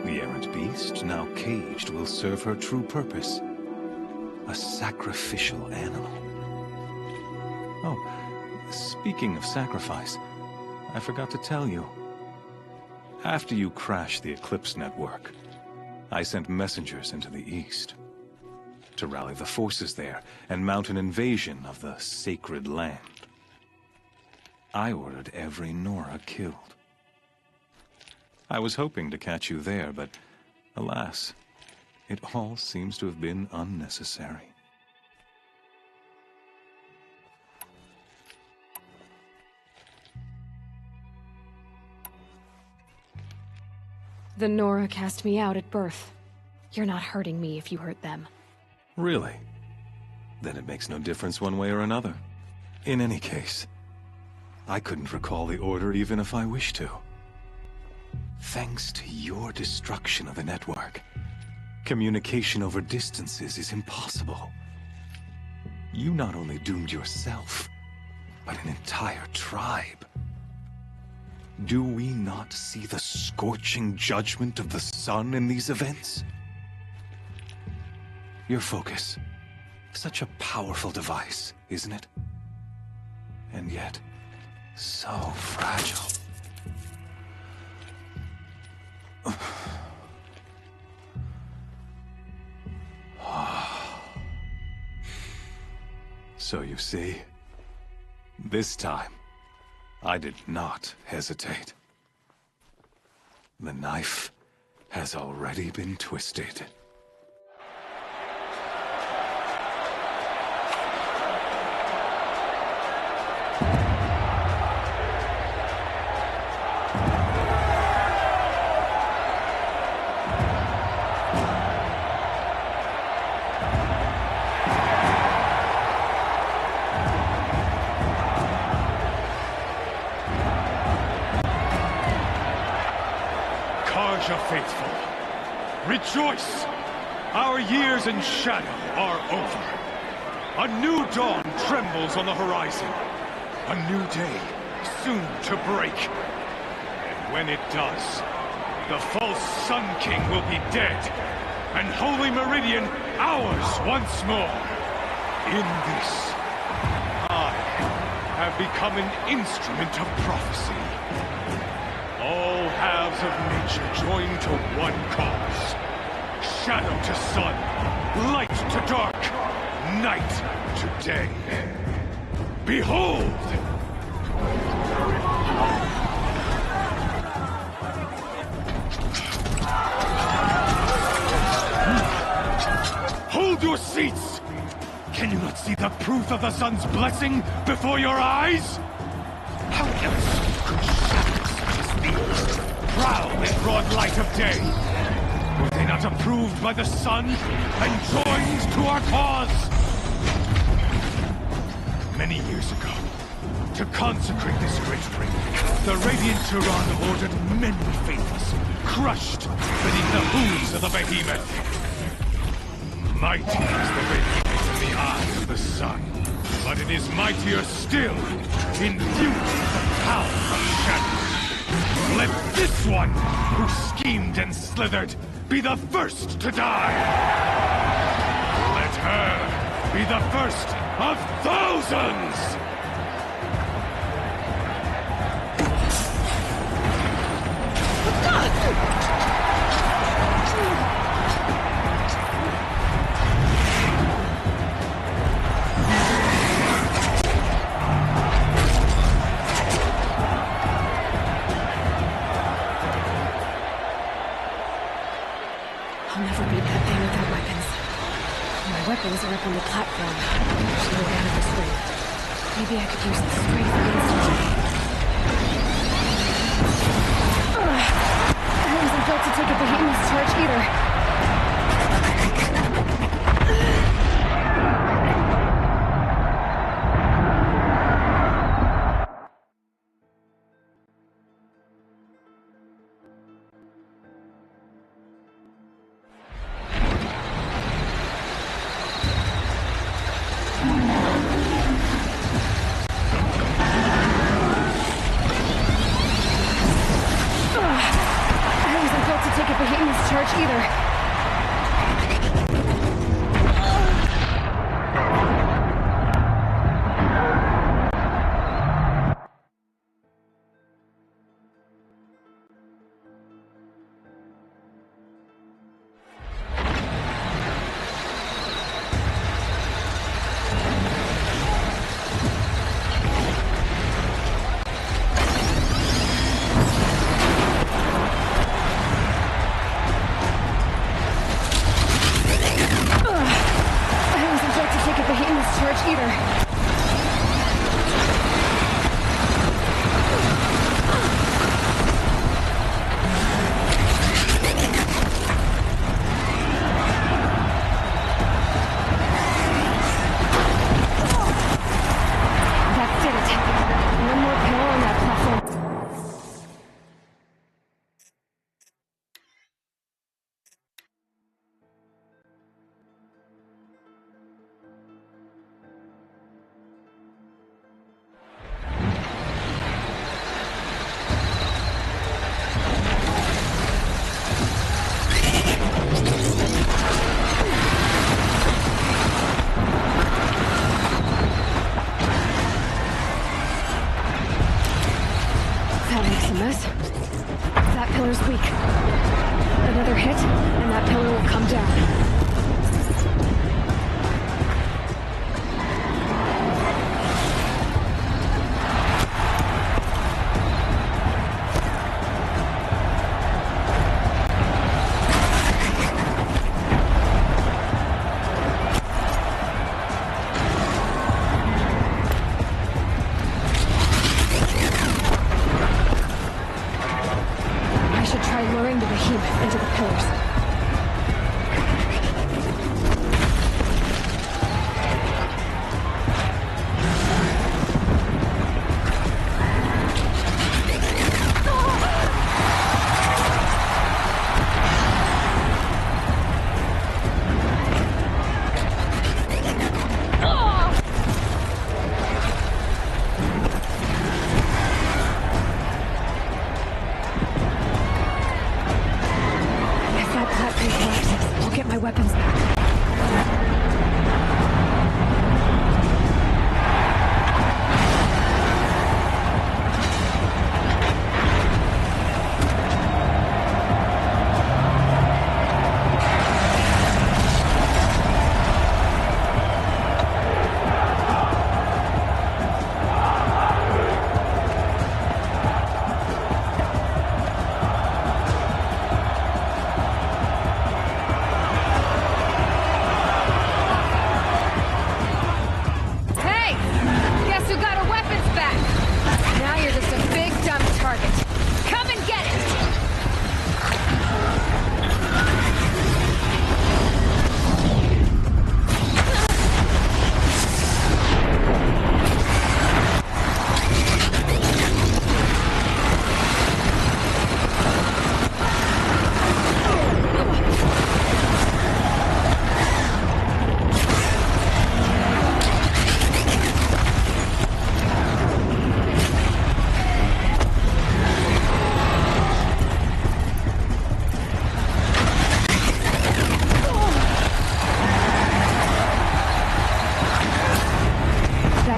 The errant beast, now caged, will serve her true purpose. A sacrificial animal. Oh, speaking of sacrifice, I forgot to tell you. After you crashed the Eclipse network, I sent messengers into the east to rally the forces there and mount an invasion of the sacred land. I ordered every Nora killed. I was hoping to catch you there, but alas, it all seems to have been unnecessary. The Nora cast me out at birth. You're not hurting me if you hurt them. Really? Then it makes no difference one way or another. In any case, I couldn't recall the order even if I wished to. Thanks to your destruction of the network, communication over distances is impossible. You not only doomed yourself, but an entire tribe. Do we not see the scorching judgment of the sun in these events? Your focus. Such a powerful device, isn't it? And yet, so fragile. So you see, this time, I did not hesitate. The knife has already been twisted. Faithful, rejoice! Our years in shadow are over. A new dawn trembles on the horizon. A new day soon to break. And when it does, the false Sun King will be dead, and Holy Meridian ours once more. In this, I have become an instrument of prophecy. All halves of nature join to one cause. Shadow to sun, light to dark, night to day. Behold! Hold your seats! Can you not see the proof of the sun's blessing before your eyes? How else could shadows such as these prowl in broad light of day? With not approved by the sun and joined to our cause? Many years ago, to consecrate this great ring, the Radiant Tyrann ordered many faithless, crushed beneath the hooves of the behemoth. Mighty is the radiance in the eyes of the sun, but it is mightier still in beauty the power of shadows. Let this one, who schemed and slithered, be the first to die. Let her be the first of thousands! I'll never beat that thing without weapons. My weapons are up on the platform. There's no way out of this ring. Maybe I could use the strength against it. I wasn't built to take a behemoth's charge either. That pillar's weak. Another hit, and that pillar will come down.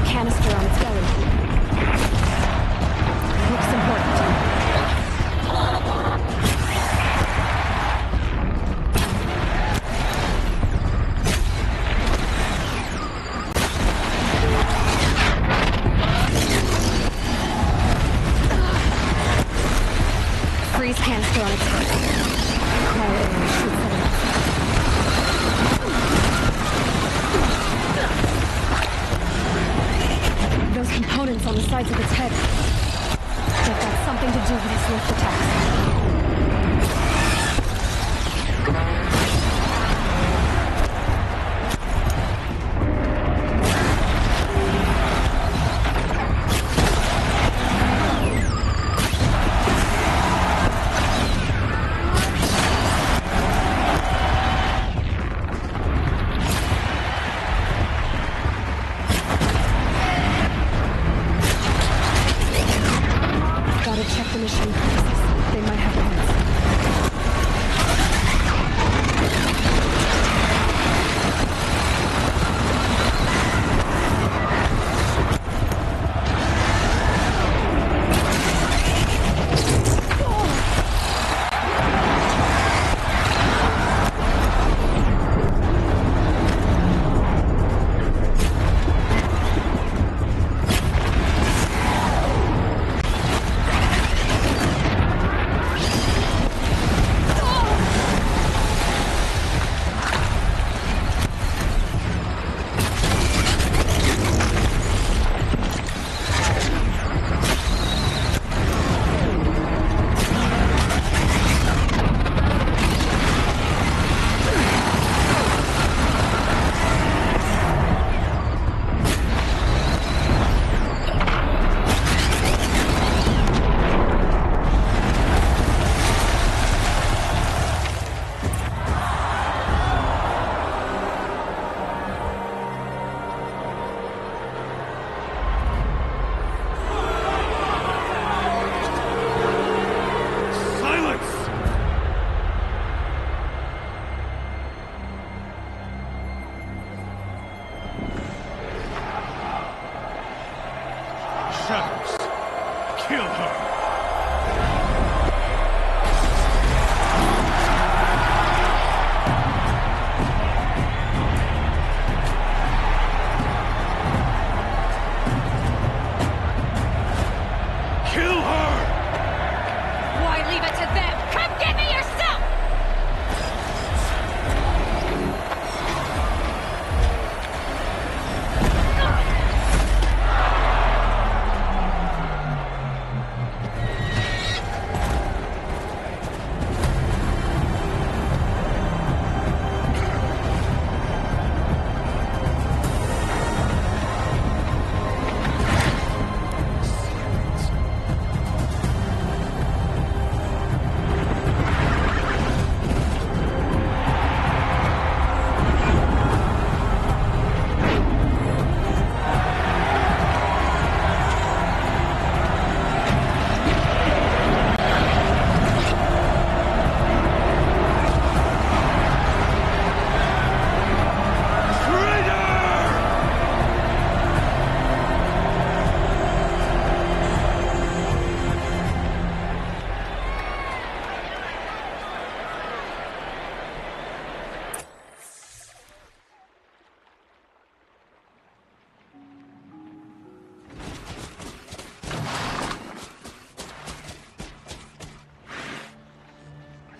that canister on its belly. Looks important. Freeze canister on its head. Quiet air should set it off. Those components on the sides of its head. They've got something to do with its lift attacks.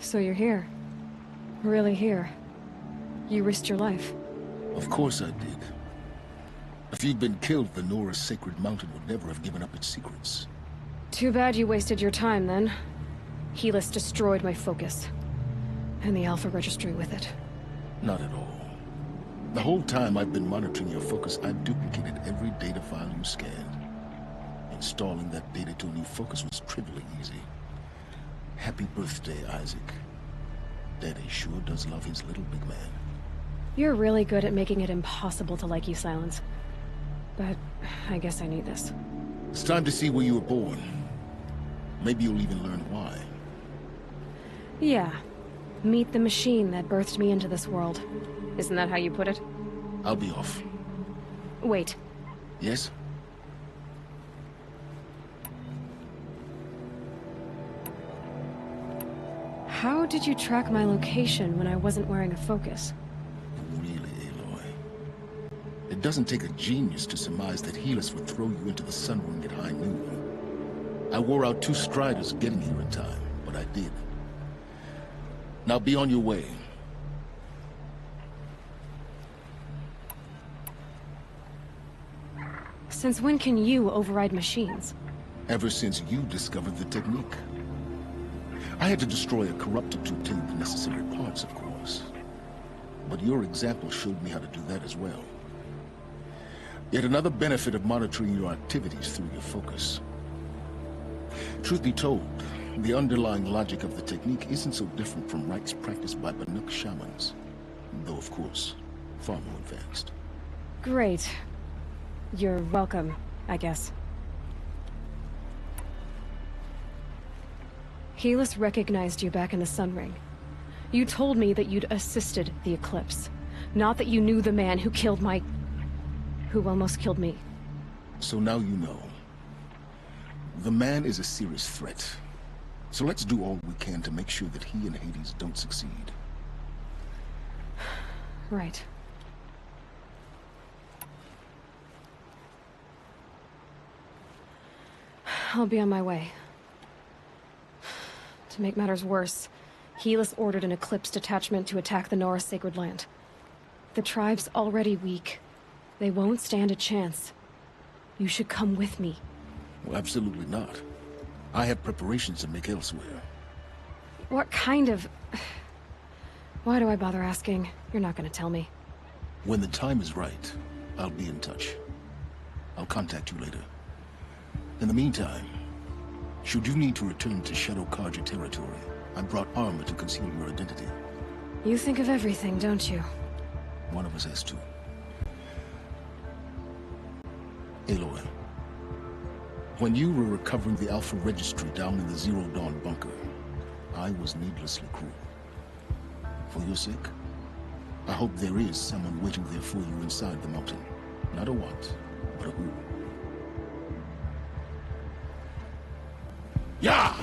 So you're here. Really here. You risked your life. Of course I did. If you'd been killed, the Nora's sacred mountain would never have given up its secrets. Too bad you wasted your time, then. Helis destroyed my focus. And the Alpha Registry with it. Not at all. The whole time I've been monitoring your focus, I've duplicated every data file you scanned. Installing that data to a new focus was trivially easy. Happy birthday, Isaac. Daddy sure does love his little big man. You're really good at making it impossible to like you, Silence. But I guess I need this. It's time to see where you were born. Maybe you'll even learn why. Yeah. Meet the machine that birthed me into this world. Isn't that how you put it? I'll be off. Wait. Yes? How did you track my location when I wasn't wearing a focus? Really, Aloy? It doesn't take a genius to surmise that Helis would throw you into the sun ring at high noon. I wore out 2 striders getting here in time, but I did. Now be on your way. Since when can you override machines? Ever since you discovered the technique. I had to destroy a corruptor to obtain the necessary parts, of course. But your example showed me how to do that as well. Yet another benefit of monitoring your activities through your focus. Truth be told, the underlying logic of the technique isn't so different from rites practiced by Banuk shamans. Though, of course, far more advanced. Great. You're welcome, I guess. Helis recognized you back in the Sun Ring. You told me that you'd assisted the Eclipse, not that you knew the man who killed who almost killed me. So now you know. The man is a serious threat. So let's do all we can to make sure that he and Hades don't succeed. Right. I'll be on my way. To make matters worse, Helis ordered an Eclipse detachment to attack the Nora Sacred Land. The tribe's already weak. They won't stand a chance. You should come with me. Well, absolutely not. I have preparations to make elsewhere. What kind of... Why do I bother asking? You're not gonna tell me. When the time is right, I'll be in touch. I'll contact you later. In the meantime, should you need to return to Shadow Karja territory, I brought armor to conceal your identity. You think of everything, don't you? One of us has to. Aloy, when you were recovering the Alpha Registry down in the Zero Dawn bunker, I was needlessly cruel. For your sake, I hope there is someone waiting there for you inside the mountain. Not a what, but a who. Yeah!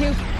you...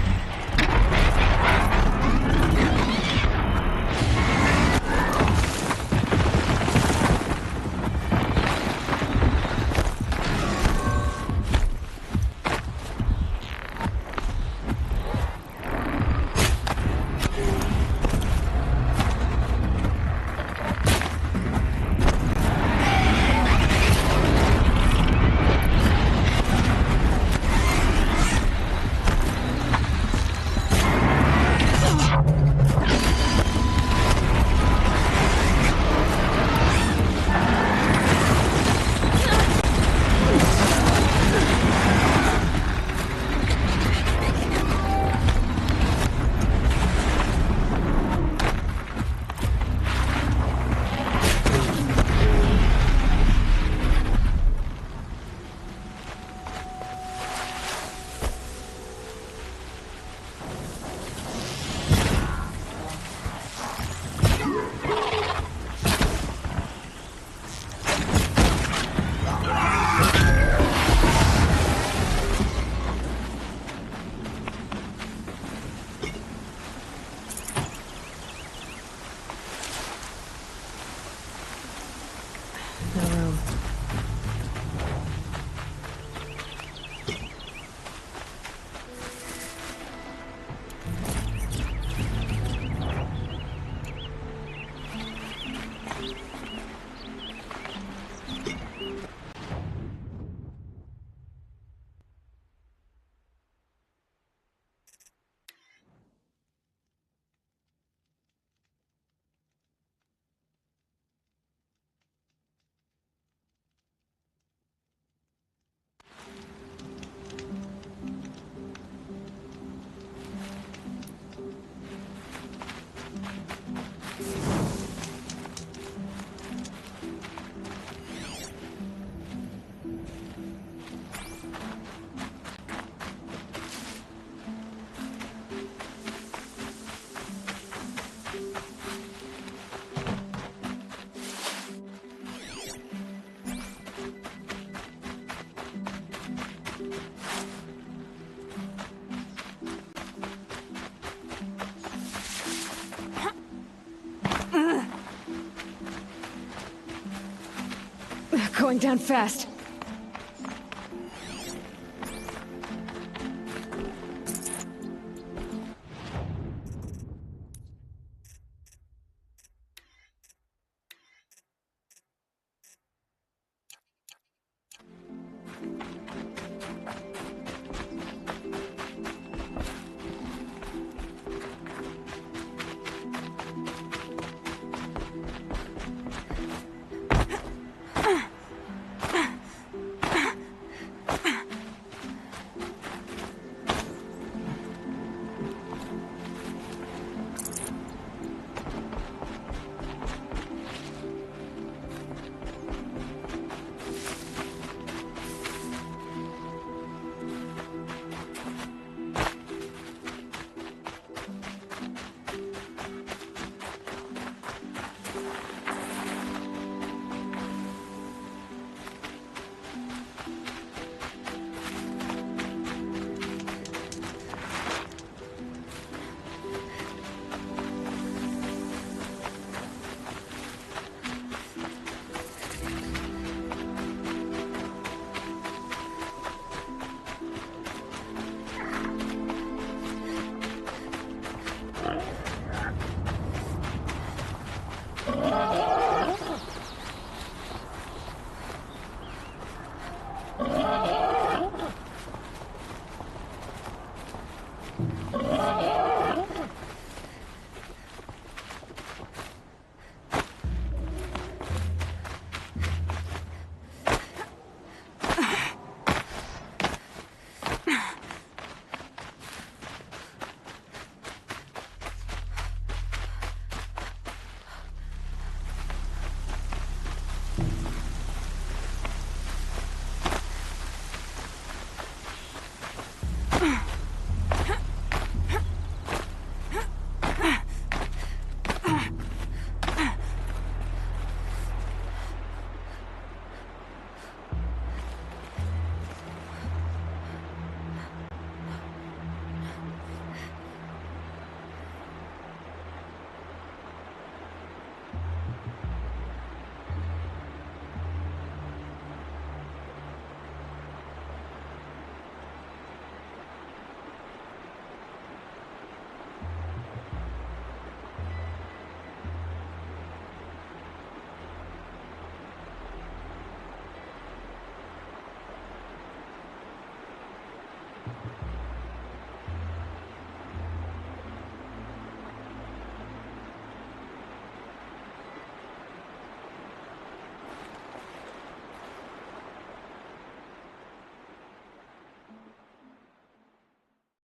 Going down fast.